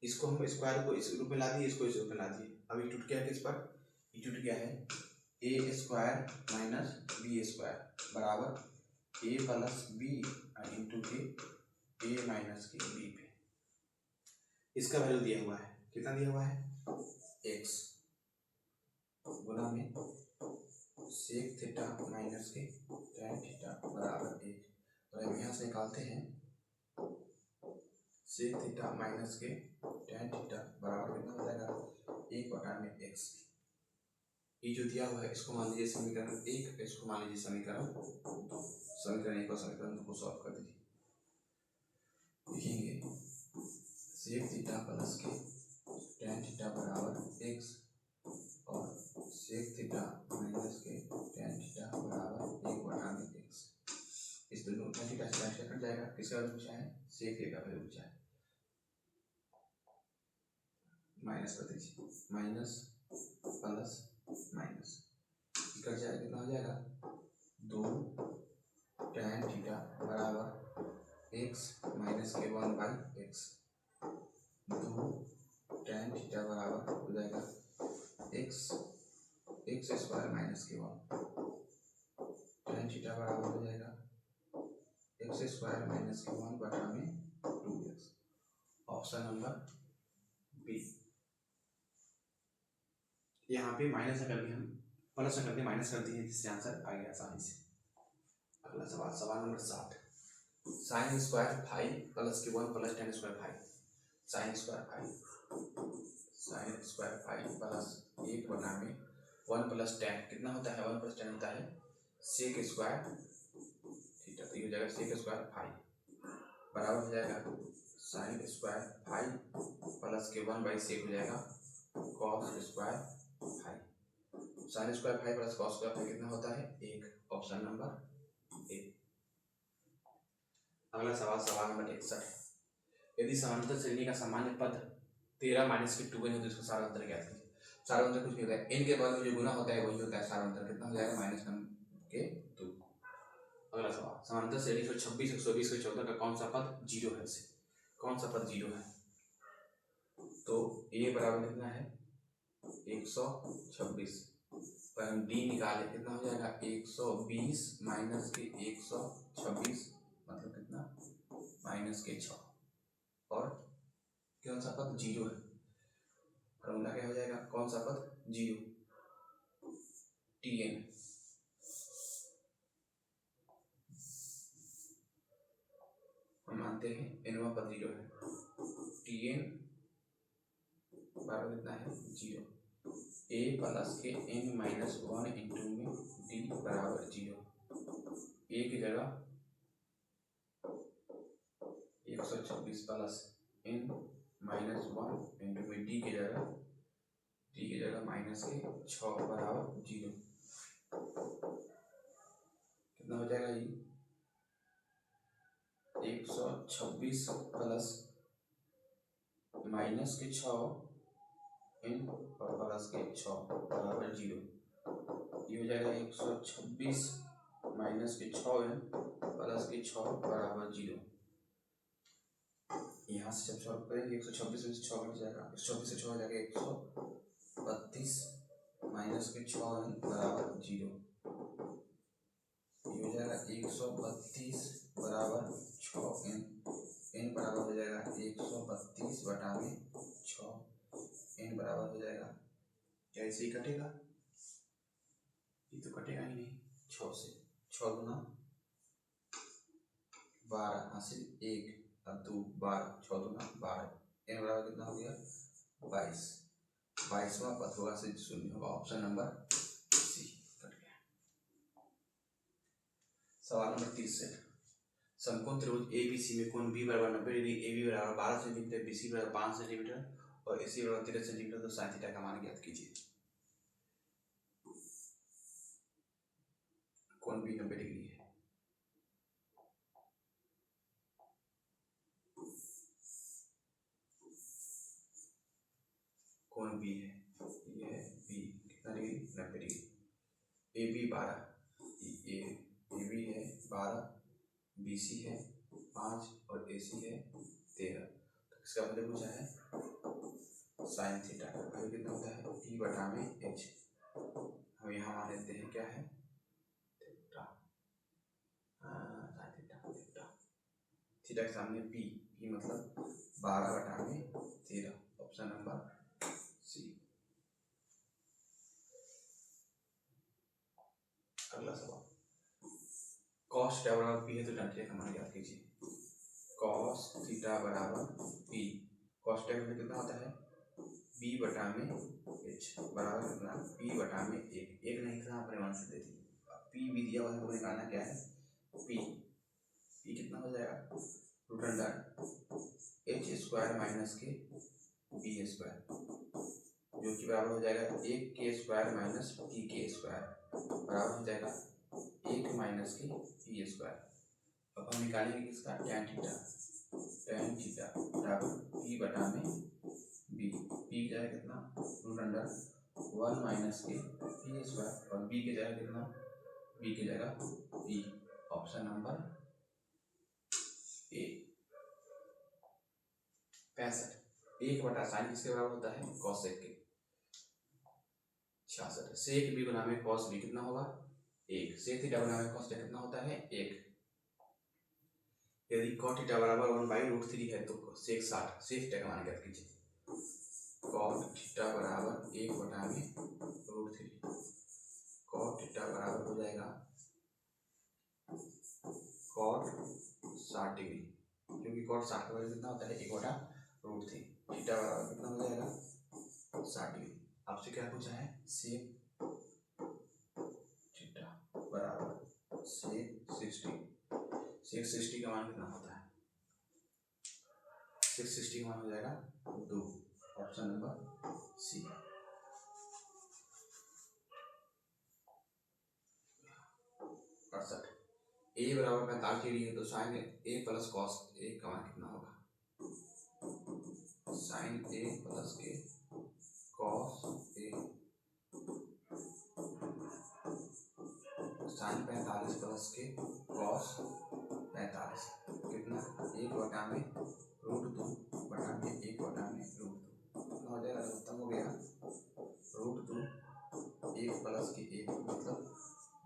इसको हम स्क्वायर को इस रूप में ला दिए, इसको इस रूप में ला दिए, अब ये टूट गया किस पर, ये टूट गया है ए स्क्वायर माइनस बी स्क्वायर बराबर ए प्लस बी इंटू के ए माइनस के बी पे। इसका वैल्यू दिया हुआ है, कितना दिया हुआ है, एक्स गुना में सेक थीटा माइनस के tan थीटा बराबर एक। और हम यहाँ से निकालते हैं सेक थीटा माइनस के tan थीटा बराबर कितना हो जाएगा, एक बटा में एक्स। ये जो दिया हुआ है इसको मान लीजिए समीकरण एक, इसको मान लीजिए समीकरण दो। समीकरण एक और समीकरण दो को सॉल्व कर दीजिए। लिखेंगे सेक थीटा प्लस के tan थीटा बराबर एक्स और सेक थीटा माइनस के tan थीटा बराबर एक बटा में एक्स। इस दोनों tan थीटा से tan थीटा कट जाएगा, किसका वैल्यू पूछा है, सेक थीटा का वैल्यू पूछा है। माइनस कर दीजिए, माइनस प्लस माइनस कट जाएगा, कितना हो जाएगा, दो tan थीटा बराबर एक्स माइनस के वन बाई एक्स। दो tan थीटा बराबर हो जाएगा एक्स एक्स स्क्वायर माइनस के वन। tan थीटा बराबर हो जाएगा एक्स स्क्वायर माइनस के वन बटा में two x. Option number b. यहाँ पे माइनस कर दिया, हम प्लस करके माइनस कर दिए, जिससे आंसर आ गया आसानी से। अगला सवाल, सवाल number 7। Sine square five plus के one plus tan square five. Sine square five plus एक बना में वन प्लस tan कितना होता है, वन प्लस tan होता है सेक स्क्वायर थीटा। तो ये हो जाएगा सेक स्क्वायर फाइव बराबर हो जाएगा साइन स्क्वायर फाइव प्लस के वन बाई सेक हो जाएगा cos square five. Sine square five plus cos square five कितना होता है, एक। ऑप्शन नंबर ए। अगला सवाल, सवाल नंबर 61। यदि समांतर श्रेणी का सामान्य पद 13 माइनस के 2n हो तो इसका सारांतर ज्ञात कीजिए। सारांतर कुछ नहीं होता है, n के बाद में जो गुना होता है वही होता है सारांतर। कितना हो जाएगा, माइनस के 2। अगला सवाल, समांतर श्रेणी 126, 120, 114 का कौन सा पद जीरो है, से कौन सा पद जीरो है। तो a बराबर कितना है 126, पर हम d निकाले, कितना हो जाएगा 120 माइनस के 126 मतलब कितना, माइनस के 6। और कौन सा पद जीरो है, फॉर्मूला क्या हो जाएगा, कौन सा पद जीरो, tn। हम मानते हैं nवा पद जीरो है, tn बराबर कितना है जीरो। a प्लस के n माइनस वन इंटू में d बराबर जीरो। a की जगह 126 plus n minus one into में d की जगह माइनस के 6 बराबर जीरो। कितना हो जाएगा ये 126 प्लस माइनस के 6 n और प्लस के 6 बराबर जीरो। ये हो जाएगा 126 माइनस के 6n प्लस के 6 बराबर जीरो। यहाँ से जब सॉल्व करेंगे 126 में से 6 कट जाएगा, 126 से 6 हो जाएगा 132 माइनस के 6n बराबर जीरो। ये हो जाएगा 132 बराबर 6n, n बराबर हो जाएगा 132 बटा में 6, n बराबर हो जाएगा, क्या इसे ही कटेगा, ये तो कटेगा ही नहीं, 6 से 6 गुना 12 हासिल 1 और 2 12, 6 गुना 12, n बराबर कितना हो गया 22। 22वां पद होगा से शून्य होगा। ऑप्शन नंबर सी कट गया। सवाल नंबर 30। समकोण त्रिभुज ABC में कोण B बराबर 90 डिग्री, AB बराबर 12 सेंटीमीटर, BC बराबर 5 सेंटीमीटर और AC बराबर 13 सेंटीमीटर, तो साइन थीटा का मान ज्ञात कीजिए। कोण B 90 डिग्री है, कोण B है, ये है B कितना डिग्री 90 डिग्री। AB 12, AB है 12, BC है 5 और AC है 13। तो इसका मतलब पूछा है साइन थीटा का वैल्यू कितना होता है P बटा में H। हम यहाँ मान लेते हैं क्या है theta, sine theta theta theta के सामने पी, पी मतलब 12/13, ऑप्शन नंबर सी। अगला सवाल, कॉस थीटा बराबर पी है तो tan थीटा का मान ज्ञात कीजिए। कॉस थीटा बराबर पी, कॉस थीटा का कितना होता है बी बटा में एच बराबर कितना पी बटा में एक नहीं था अपने मान से दे दी, पी भी दिया हुआ है तो निकालना क्या है पी, पी कितना हो जाएगा root under h square minus के बी स्क्वायर, जो कि बराबर हो जाएगा 1 के स्क्वायर माइनस पी के स्क्वायर बराबर हो जाएगा 1 माइनस के पी स्क्वायर। अब हम निकालेंगे किसका tan थीटा, tan थीटा बराबर पी बटा में बी, पी की जगह कितना रूट अंडर 1 माइनस के पी स्क्वायर और बी की जगह कितना, बी की जगह पी, ऑप्शन नंबर ए। 65, 1/sin किसके बराबर होता है cos सेक के। 66, सेक बी गुना में cos बी कितना होगा 1, सेक थीटा गुना में cos थीटा कितना होता है 1। यदि cot थीटा बराबर 1/√3 है तो सेक 60, सेक थीटा का मान ज्ञात कीजिए। cot थीटा बराबर 1/√3, cot थीटा बराबर हो जाएगा cot 60 डिग्री, क्योंकि cot 60 का वैल्यू कितना होता है 1/√3, थीटा बराबर कितना हो जाएगा 60 डिग्री। आपसे क्या पूछा है सेक थीटा बराबर सेक 60, सेक 60 का मान कितना होता है, सेक 60 का मान हो जाएगा 2, ऑप्शन नंबर सी। ए बराबर 45 डिग्री है तो sign A plus cos A का मान कितना होगा, साइन ए प्लस के कॉस ए, साइन 45 प्लस के कॉस 45 कितना 1/√2 बटा में 1/√2 कितना हो जाएगा, खत्म हो गया √2, 1 प्लस के 1 मतलब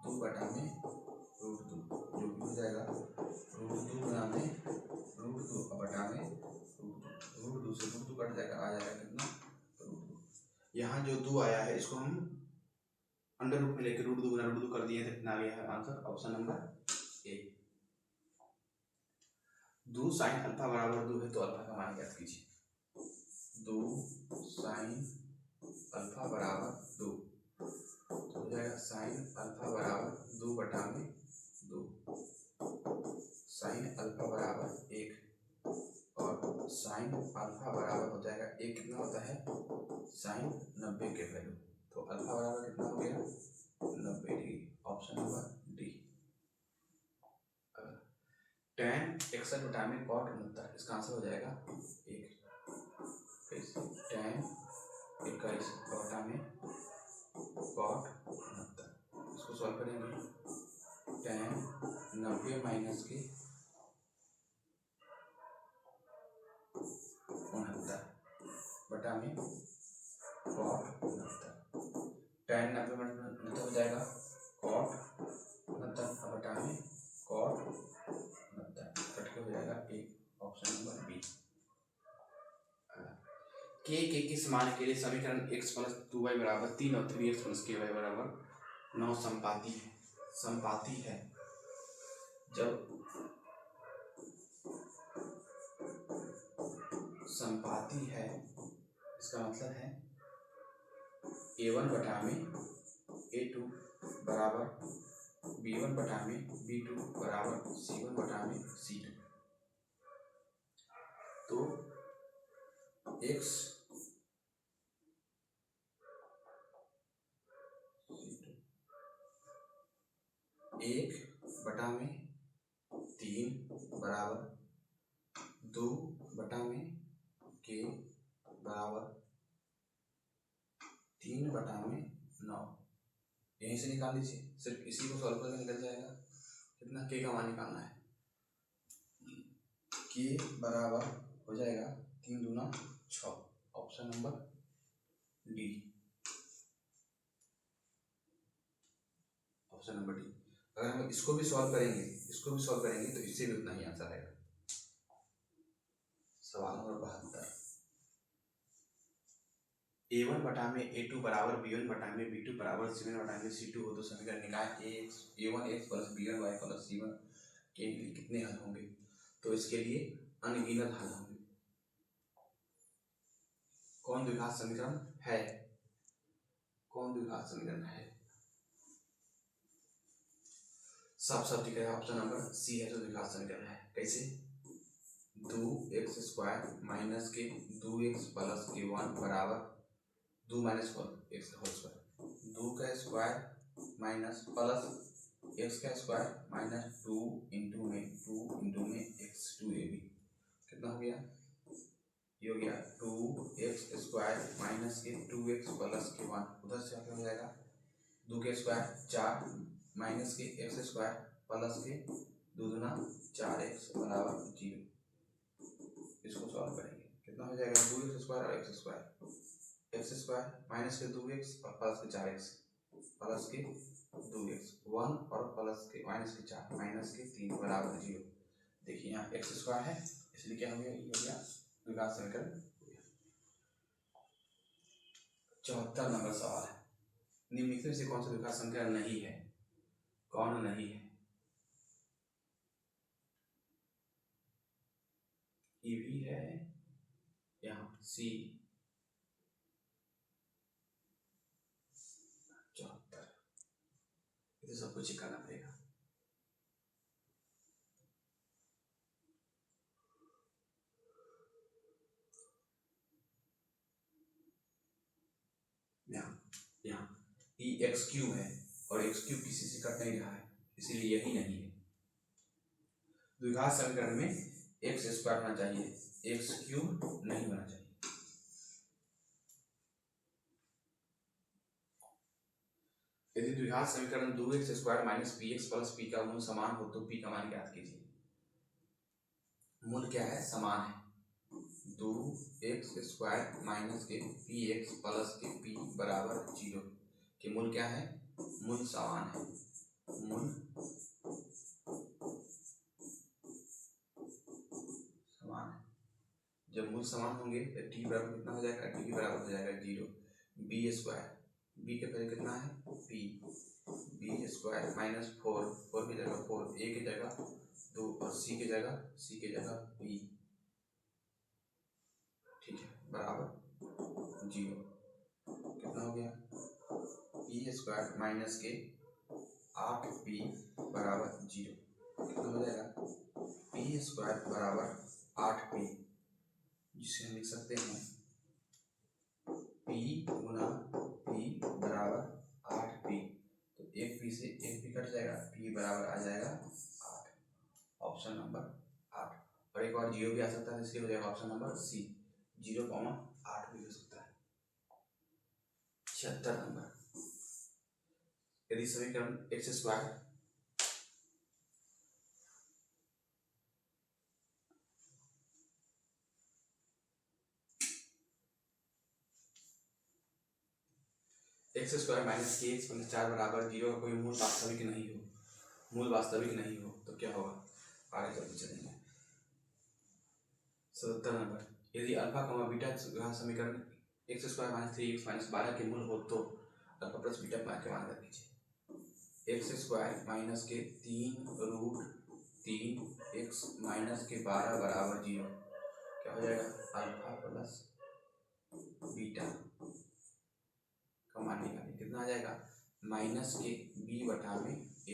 2/√2, जो भी हो जाएगा √2 गुना में √2 बटा में √2 से √2 कट जाएगा, आ जाएगा कितना √2। यहाँ जो 2 आया है इसको हम अंडर रूट में लेकर √2 गुना √2 कर दिए थे, कितना आ गया है आंसर, ऑप्शन नंबर ए। 2 sin अल्फा बराबर 2 है तो अल्फा का मान ज्ञात कीजिए। 2 sin अल्फा बराबर 2 तो हो जाएगा sin अल्फा बराबर 2 बटा में 2, sin अल्फा बराबर 1 और sin अल्फा बराबर हो जाएगा 1 कितना होता है sin 90 के वैल्यू, तो अल्फा बराबर कितना हो गया 90 degree, option number D. tan 61 बटा में cot 69, इसका आंसर हो जाएगा 1, tan 21 बटा में cot 69, इसको सॉल्व करेंगे tan 90 माइनस के 69 बटा में cot 69, tan 90 मतलब हो जाएगा cot 69 बटा में cot 69 कट के हो जाएगा 1, ऑप्शन नंबर बी। के किस मान के लिए समीकरण x प्लस 2y बराबर 3 और 3x प्लस ky बराबर 9 संपाती है, संपाती है। जब संपाती है इसका मतलब है a1 बटा में a2 बराबर b1 बटा में b2 बराबर c1 बटा में c2, तो x एक बटा में 3 बराबर 2 बटा में के बराबर 3 बटा में 9, यहीं से निकाल लीजिए, सिर्फ इसी को सॉल्व करके निकल जाएगा। कितना के का मान निकालना है, के बराबर हो जाएगा 3 दूना 6, option number D, option number D. अगर हम इसको भी सॉल्व करेंगे तो इससे भी उतना ही आंसर आएगा। सवाल नंबर 72। A1 बटा में A2 बराबर B1 बटा में B2 बराबर C1 बटा में C2 हो तो समीकरण निकाय A1 x plus B1 y plus C1 के लिए कितने हल होंगे? तो इसके लिए अनगिनत हल होंगे। कौन द्विघात समीकरण है? कौन द्विघात समीकरण है? सब ठीक है। ऑप्शन नंबर सी है जो द्विघात समीकरण है। कैसे? 2x² माइनस के 2x प्लस के 1 बराबर 2 माइनस 1 x का होल स्क्वायर, 2 का स्क्वायर माइनस प्लस x का स्क्वायर माइनस 2 इंटू में x 2ab कितना हो गया? ये हो गया 2x² माइनस के 2x प्लस के 1, उधर से क्या हो जाएगा? 2 के स्क्वायर 4 माइनस के x² प्लस के 2 दूना 4x बराबर 0। इसको सॉल्व करेंगे कितना हो जाएगा? 2x² और x² माइनस के 2x और प्लस के 4x प्लस के 2x 1 और प्लस के माइनस के 4 माइनस के 3 बराबर 0। देखिए यहाँ x² है इसलिए क्या हो गया? ये हो गया द्विघात समीकरण। 74 नंबर सवाल है, निम्नलिखित में से कौन सा द्विघात समीकरण नहीं है? कौन नहीं है? ये भी है यहाँ सी। 74 इसे सब कुछ करना पड़ेगा। यहाँ x³ है और x³ किसी से कट नहीं रहा है इसीलिए यही नहीं है। द्विघात समीकरण में x² होना चाहिए, x³ नहीं होना चाहिए। यदि द्विघात समीकरण 2x² minus px plus p का मूल समान हो तो p का मान ज्ञात कीजिए। मूल क्या है? समान है। 2x² माइनस के px प्लस के p बराबर 0 के मूल क्या है? मूल समान है। मूल समान है। जब मूल समान होंगे तो t बराबर कितना हो जाएगा? t बराबर हो जाएगा 0। b² b के पहले कितना है? p b² माइनस 4 की जगह 4, a की जगह 2 और c की जगह p, ठीक है, बराबर 0। कितना हो गया? p² माइनस के 8p बराबर 0 कितना हो जाएगा? p² बराबर 8p, जिसे हम लिख सकते हैं p गुना p बराबर 8p। तो एक p से एक p कट जाएगा, p बराबर आ जाएगा 8। Option number 8। और एक और 0 भी आ सकता है इसलिए हो जाएगा ऑप्शन नंबर सी, 0,8 भी हो सकता है। 76 नंबर, यदि समीकरण x² x² minus kx plus 4 बराबर 0 का कोई मूल वास्तविक नहीं हो तो क्या होगा? आगे चलते चलेंगे। 77 नंबर, यदि अल्फा बीटा समीकरण x² माइनस 3x माइनस 12 के मूल हो तो अल्फा प्लस बीटा के मान रख लीजिए। x² माइनस के 3√3x माइनस के 12 बराबर 0 क्या हो जाएगा? अल्फा प्लस बीटा का मान निकालिए कितना आ जाएगा? माइनस के b बटा में a,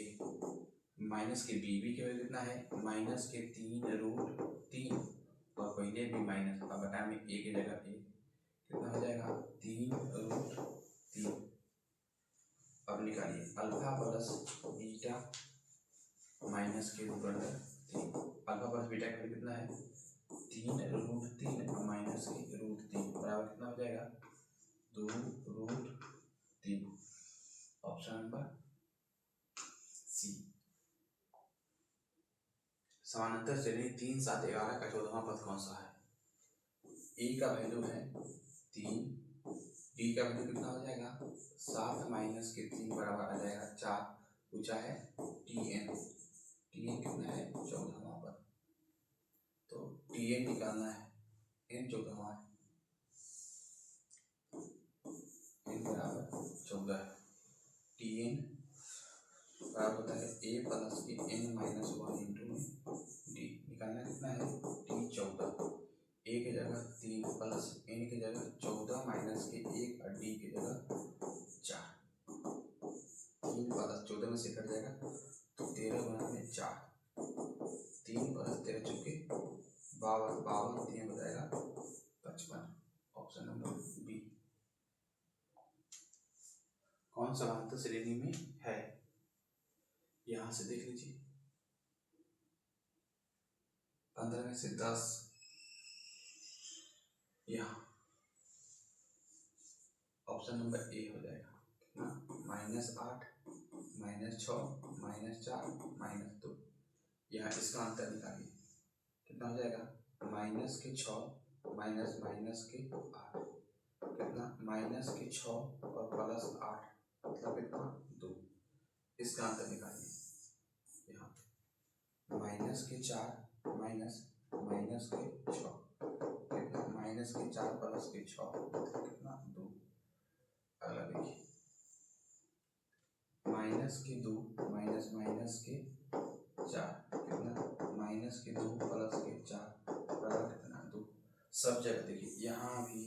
माइनस के b के वैल्यू कितना है? माइनस के 3√3 और पहले भी माइनस और बटा में a की जगह a कितना हो जाएगा? 3√3। अब निकालिए अल्फा प्लस बीटा माइनस के √3। अल्फा प्लस बीटा का वैल्यू कितना है? 3√3 माइनस के √3 बराबर कितना हो जाएगा? 2√3। Option number c. समानांतर श्रेणी 3, 7, 11 का 14वां पद कौन सा है? ए का वैल्यू है 3, डी का वैल्यू कितना हो जाएगा? 7 माइनस के 3 बराबर आ जाएगा 4, पूछा है टीएन कितना है? 14वां पद। तो टीएन निकालना है n 14वां है, n बराबर 14 है, Tn बराबर होता है a प्लस के n माइनस 1 इंटू में d। निकालना कितना है, t 14, a की जगह 3 प्लस n की जगह 14 माइनस के 1 और d की जगह 4। 3 प्लस 14 में से कट जाएगा तो 13 गुना में 4, 3 प्लस 13 चुके 52, 3 हो जाएगा 55। Option number b. कौन समांतर श्रेणी में है, यहां से देख लीजिए, 15 में से 10 यहाँ, ऑप्शन नंबर ए हो जाएगा कितना, -8 -6 -4 -2। यहाँ इसका अंतर निकालिए, कितना हो जाएगा, -6 माइनस माइनस के 8, कितना, -6 और +8 मतलब कितना, 2। इसका अंतर निकालिए, यहाँ -4 माइनस -6 कितना, -4 + 6 कितना, 2। अगला देखिए, -2 माइनस -4 कितना, -2 + 4 बराबर कितना, 2। सब जगह देखिए, यहाँ भी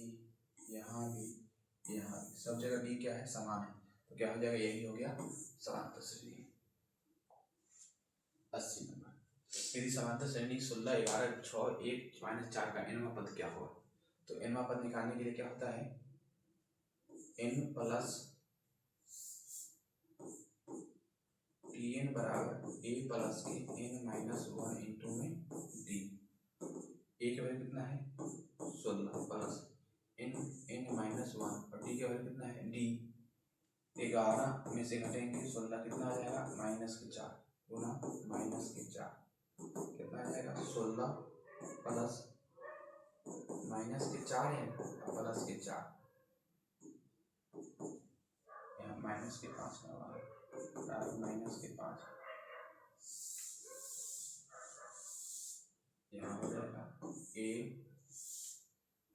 सब जगह b क्या है, समान है, तो क्या हो जाएगा, यही हो गया समांतर श्रेणी। 80 नंबर, यदि समांतर श्रेणी 16 11 6 1 -4 का nवां पद क्या होगा, तो nवां पद निकालने के लिए क्या होता है, n प्लस Tn बराबर a प्लस के n माइनस 1 इंटू में d। a के वैल्यू कितना है, 16 प्लस n माइनस 1 और d के वैल्यू कितना है, d। 11 में से घटेंगे 16, कितना आ जाएगा, -4 गुना -4 कितना आ जाएगा, 16 प्लस -4 है प्लस के 4, यहाँ -5 -5, यहाँ हो जाएगा a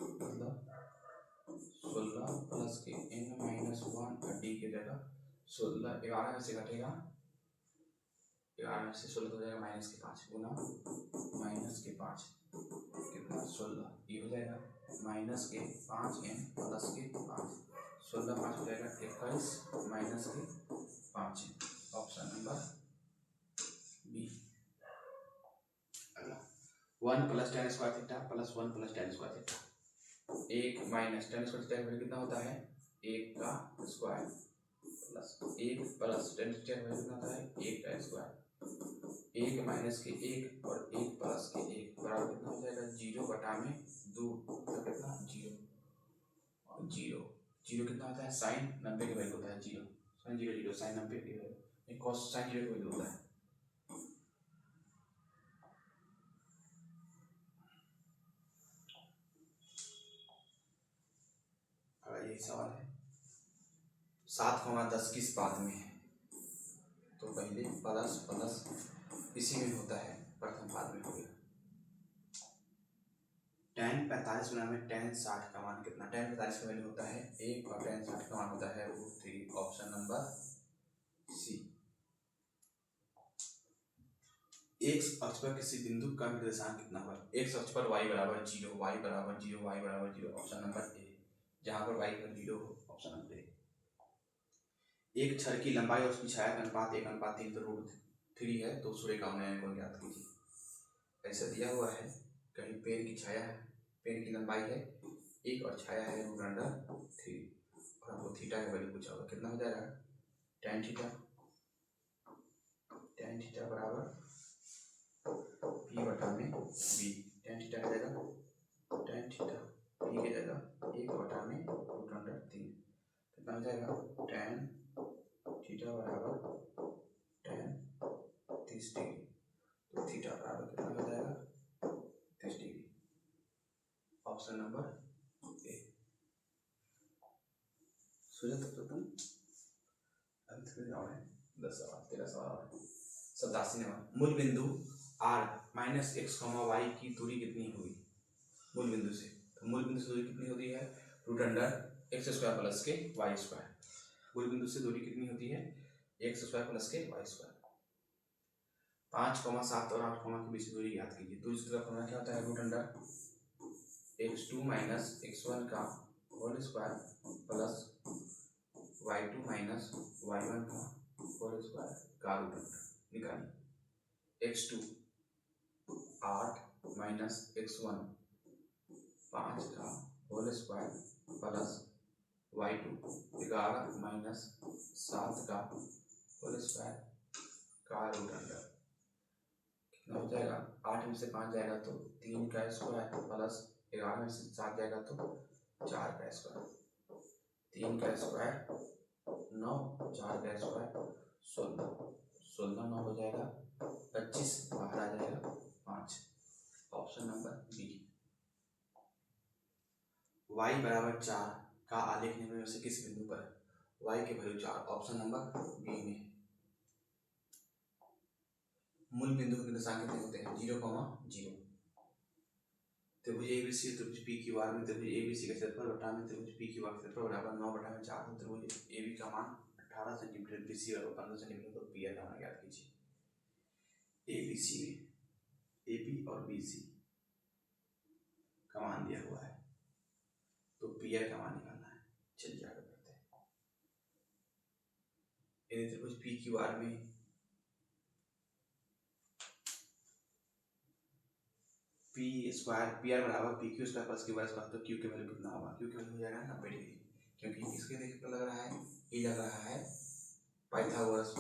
मतलब 16 प्लस के n माइनस 1 और d की जगह 16, 11 में से घटेगा, 11 में से 16 हो जाएगा -5 गुना -5 कितना, 16, ये हो जाएगा -5n प्लस के 5, 16 5 हो जाएगा 21 -5। Option number b. अगला 1 + tan square theta plus 1 + tan square theta, 1 minus tan square theta value कितना होता है, 1 का square plus 1 plus tan square value कितना होता है, 1 का स्क्वायर, 1 माइनस के 1 और 1 प्लस के 1 बराबर कितना हो जाएगा, 0 बटा में 2 मतलब कितना, 0 और 0 0 कितना होता है, sin 90 की वैल्यू होता है, 0 sin 0 0 sin 90 की वैल्यू, cos sin 0 की वैल्यू होता है। यही सवाल है, 7,10 किस पाद में है, तो पहले प्लस प्लस इसी में होता है, प्रथम पाद में हो गया। tan 45 गुना में tan 60 का मान कितना, tan 45 का वैल्यू होता है 1 और tan 60 का मान होता है √3। ऑप्शन नंबर सी। x अक्ष पर किसी बिंदु का निर्देशांक कितना होगा, x अक्ष पर y बराबर 0 y बराबर 0 y बराबर 0, ऑप्शन नंबर ए। जहां पर y का 0 हो, ऑप्शन नंबर ए। एक छड़ की लंबाई और उसकी छाया का अनुपात 1:3 तो √3 है, तो सूर्य का उन्नयन को ज्ञात कीजिए। ऐसा दिया हुआ है, कहीं पेड़ की छाया है, पेड़ की लंबाई है 1 और छाया है √3 और हमको थीटा का वैल्यू पूछा होगा, कितना हो जाएगा, tan थीटा बराबर p बटा में b, tan थीटा का जगह tan थीटा p की जगह 1 बटा में √3 कितना हो जाएगा, tan थीटा बराबर tan 30 डिग्री, तो थीटा बराबर कितना हो जाएगा, 30 डिग्री। Option number A. सूर्य तत्व 10 सवाल 13 सवाल 87 नंबर, मूल बिंदु r -x, y की दूरी कितनी हुई, मूल बिंदु से तो मूल बिंदु से दूरी कितनी होती है root under x square plus के वाई स्क्वायर। मूल बिंदु से दूरी कितनी होती है एक्स स्क्वायर प्लस के वाई स्क्वायर। 5, 7 और 8 के बीच दूरी याद कीजिए। दूसरी तरफ हमारा क्या होता है root under x2 minus x1 का whole square plus y2 minus y1 का होल स्क्वायर का रूट अंडर निकालिए। x2 8 माइनस x1 5 का whole square plus y2 11 minus 7 का होल स्क्वायर का रूट अंडर कितना हो जाएगा। 8 में से 5 जाएगा तो 3 का स्क्वायर प्लस 11 में से 7 जाएगा तो 4 का स्क्वायर। 3 का स्क्वायर 9, 4 का स्क्वायर 16, 16 9 हो जाएगा 25, बाहर आ जाएगा 5। Option number B. y बराबर 4 का आलेख निम्न में से किस बिंदु पर y के वैल्यू 4। ऑप्शन नंबर बी में। मूल बिंदु के दशांक कितने होते हैं 0,0। त्रिभुज ABC त्रिभुज PQR में त्रिभुज ABC का क्षेत्रफल बटा में त्रिभुज PQR का क्षेत्रफल बराबर 9/4 में त्रिभुज AB का मान 18 सेंटीमीटर, BC बराबर 15 सेंटीमीटर, तो PR का मान ज्ञात कीजिए। ABC में AB और BC का मान दिया हुआ है तो PR का मान निकालना है। चलिए आगे बढ़ते हैं। यदि त्रिभुज PQR में पी स्क्वायर PR बराबर PQ square plus QR square, तो Q के वैल्यू कितना होगा। Q के वैल्यू हो जाएगा 90 डिग्री, क्योंकि इसके देखिए तो लग रहा है ये लग रहा है पाइथागोरस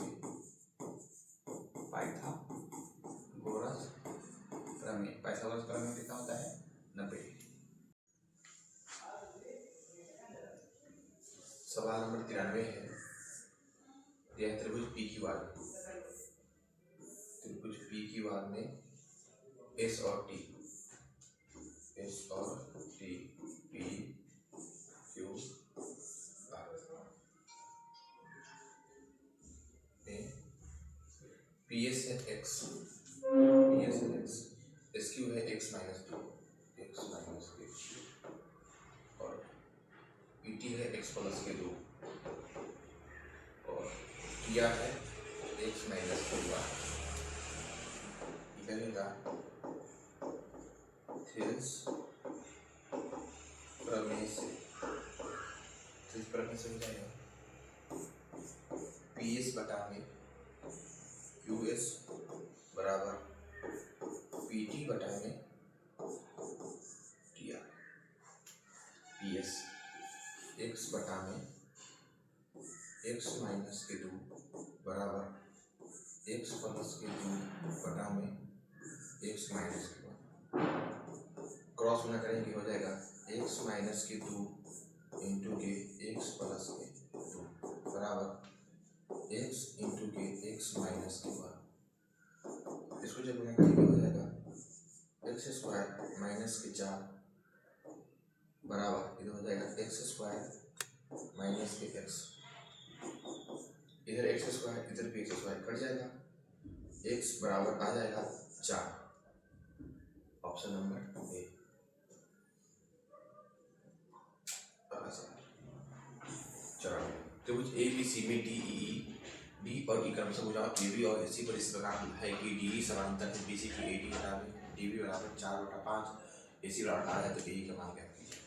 प्रमेय। पाइथागोरस प्रमेय कितना होता है 90 डिग्री। सवाल नंबर 93 है। यह त्रिभुज PQR में S और T P Q R में PS है x, SQ है x माइनस 2 और PT है x प्लस के 2 और PR है x माइनस 2 निकलेगा। थेल्स प्रमेय से हो जाएगा PS बटा में QS बराबर PT बटा में TR। PS x बटा में x माइनस के 2 बराबर x प्लस के 2 बटा में x माइनस के 1। क्रॉस गुना करेंगे हो जाएगा x माइनस के 2 इंटू के x प्लस के 2 बराबर x इंटू के x माइनस के 1। इसको जब गुना करेंगे हो जाएगा x स्क्वायर माइनस के 4 बराबर इधर हो जाएगा x स्क्वायर माइनस के x, इधर x स्क्वायर इधर भी x स्क्वायर कट जाएगा, x बराबर आ जाएगा 4। ऑप्शन नंबर ए। चलो त्रिभुज ABC में D और E क्रमशः भुजाओं AB और AC पर इस प्रकार है कि DE समांतर है BC की AD बटा में DB बराबर 4/5, AC बराबर 8 है तो AE का मान ज्ञात कीजिए।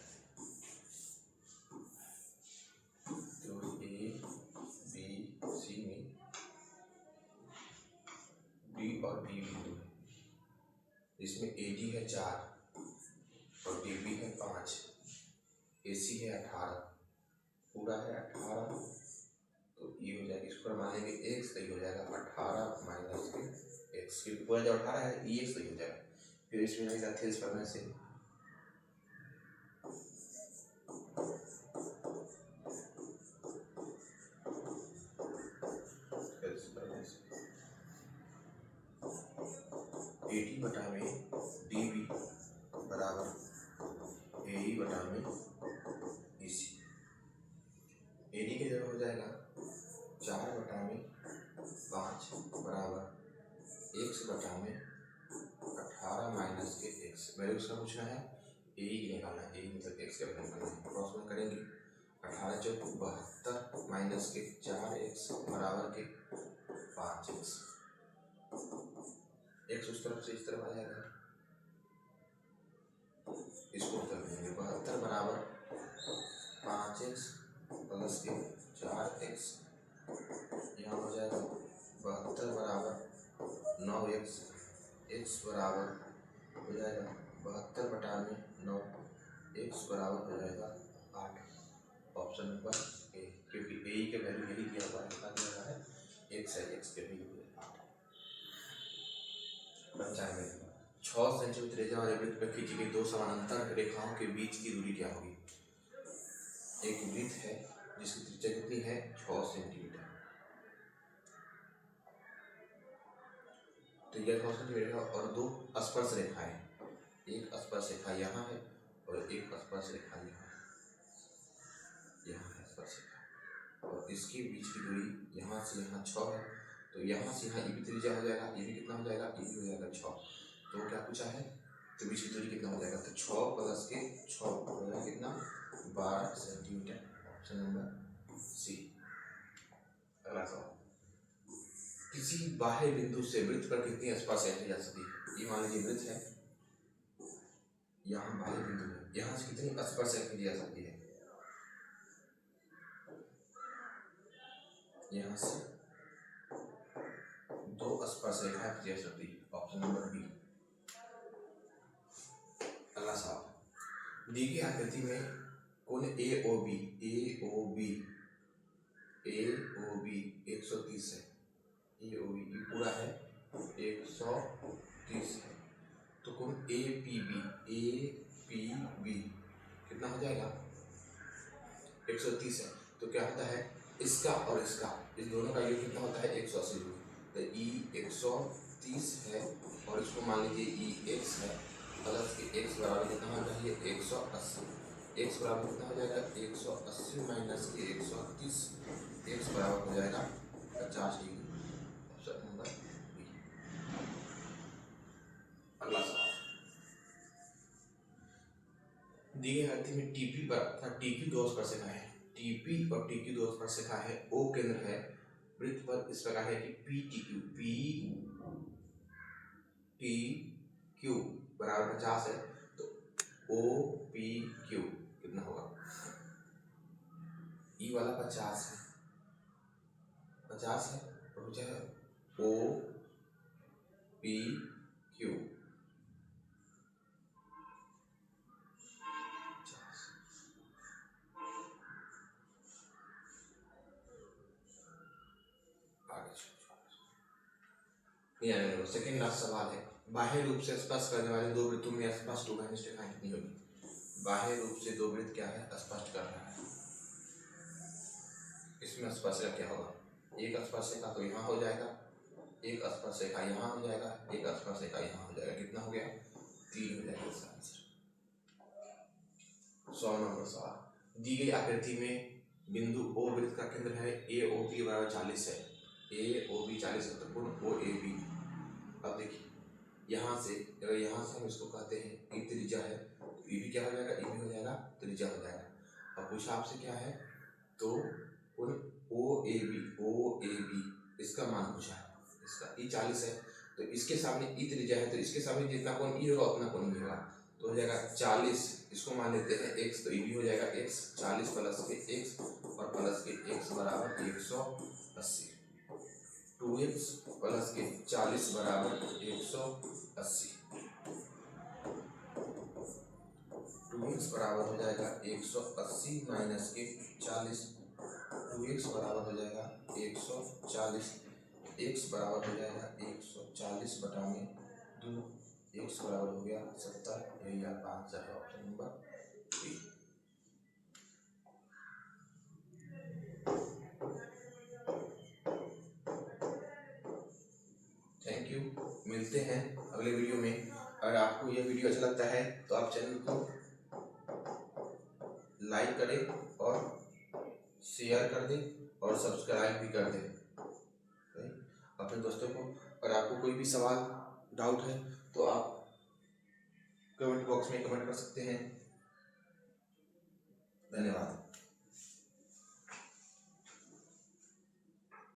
तो ABC में D और B बिंदु है, इसमें AD है 4 और DB है 5, AC है 18, पूरा है 18, तो ये हो जाएगा। इसको मानेंगे x, तो ये हो जाएगा 18 माइनस के x, क्योंकि पूरा जो 18 है ये x तो हो जाएगा। फिर इसमें आएगा थेल्स प्रमेय से AD बटा में DB बराबर AE बटा में EC। AD की जगह हो जाएगा 4 बटा में 5 बराबर x बटा में 18 माइनस के x। वैल्यू उसका पूछना है ए ही निकालना है, ए मतलब एक्स का वैल्यू निकालना है। क्रॉस में करेंगे 18 चौक 72 माइनस के 4x बराबर के 5x। एक्स उस तरफ से इस तरफ आ जाएगा, इसको उतर देंगे 72 बराबर 5x प्लस के 4x, यहाँ हो जाएगा 72 बराबर 9x, x बराबर हो जाएगा 72 बटा में 9, x बराबर हो जाएगा 8। ऑप्शन नंबर ए, क्योंकि ए के वैल्यू यही दिया हुआ है, कितना दिया हुआ है x है, x के वैल्यू 8। बच्चा है 6 सेंटीमीटर त्रिज्या वाले वृत्त पर खींची गई दो समानांतर रेखाओं के बीच की दूरी क्या होगी। एक वृत्त है जिसकी त्रिज्या कितनी है 6 सेंटीमीटर, तो यह 6 सेंटीमीटर और दो स्पर्श रेखाएं, एक स्पर्श रेखा यहाँ है और एक स्पर्श रेखा यहाँ है, यहाँ है स्पर्श रेखा, और इसके बीच की दूरी यहाँ से यहाँ 6 है, तो यहाँ से यहाँ ये भी त्रिज्या हो जाएगा, ये भी कितना हो जाएगा, ये भी हो जाएगा 6। तो क्या पूछा है, तो बीच की दूरी कितना हो जाएगा, तो 6 प्लस के 6 हो जाएगा कितना 12 सेंटीमीटर। ऑप्शन नंबर सी। अगला सवाल, किसी बाह्य बिंदु से वृत्त पर कितनी स्पर्श रेखा जा सकती है। ये मान लीजिए वृत्त है, यहाँ बाह्य बिंदु है, यहाँ से कितनी स्पर्श रेखा दी जा सकती है, यहाँ से 2 स्पर्श रेखाएं दी जा सकती है। Option number b. अगला सवाल, दी गई आकृति में कोण AOB 130 है, AOB ये पूरा है 130 है, तो कोण APB कितना हो जाएगा 130 है, तो क्या होता है इसका और इसका, इस दोनों का योग कितना होता है 180 डिग्री, तो E 130 है और इसको मान लीजिए EX है, प्लस के x बराबर कितना होना चाहिए 180, x बराबर कितना हो जाएगा 180 माइनस के 130, x बराबर हो जाएगा 50 डिग्री। Option number b. अगला सवाल, दी गई आकृति में TP पर TQ 2 स्पर्शिका है, TP और TQ 2 स्पर्शिका है, O केंद्र है, वृत्त पर इस प्रकार है कि PTQ बराबर 50 है, तो OPQ कितना होगा, ई वाला 50 है, 50 है और मुझे OPQ सेकेंड लास्ट सवाल है, बाह्य रूप से स्पर्श करने वाले दो वृत्तों में स्पष्ट उभयनिष्ठ रेखाएं कितनी होगी। बाह्य रूप से दो वृत्त क्या है स्पष्ट कर रहा है, इसमें स्पर्श रेखा क्या होगा, एक स्पर्श रेखा तो यहाँ हो जाएगा, एक स्पर्श रेखा यहाँ हो जाएगा, एक स्पर्श रेखा यहाँ हो जाएगा, कितना हो गया 3 हो जाएगा इसका आंसर। 100 नंबर सवाल, दी गई आकृति में बिंदु O वृत्त का केंद्र है, AOB बराबर 40 है, AOB 40 है, तो कोण OAB, अब देखिए यहाँ से अगर यहाँ से हम इसको कहते हैं ये त्रिज्या है, तो ये भी क्या हो जाएगा, ये भी हो जाएगा त्रिज्या हो जाएगा। अब पूछा आपसे क्या है, तो कोण OAB इसका मान पूछा है, इसका ई 40 है, तो इसके सामने ई त्रिज्या है, तो इसके सामने जितना कोण ई होगा उतना कोण ई होगा, तो हो जाएगा 40, इसको मान लेते हैं x, तो ये भी हो जाएगा x, 40 प्लस के x और प्लस के x बराबर 180, 2x प्लस के 40 बराबर 180, 2x बराबर हो जाएगा 180 माइनस के 40, 2x बराबर हो जाएगा 140, x बराबर हो जाएगा 140 बटा में 2, x बराबर हो गया 70, यही आपका आंसर है। Option number b. Thank you, मिलते हैं अगले वीडियो में। अगर आपको यह वीडियो अच्छा लगता है तो आप चैनल को लाइक करें और शेयर कर दें और सब्सक्राइब भी कर दें अपने दोस्तों को। और आपको कोई भी सवाल डाउट है तो आप कमेंट बॉक्स में कमेंट कर सकते हैं। धन्यवाद।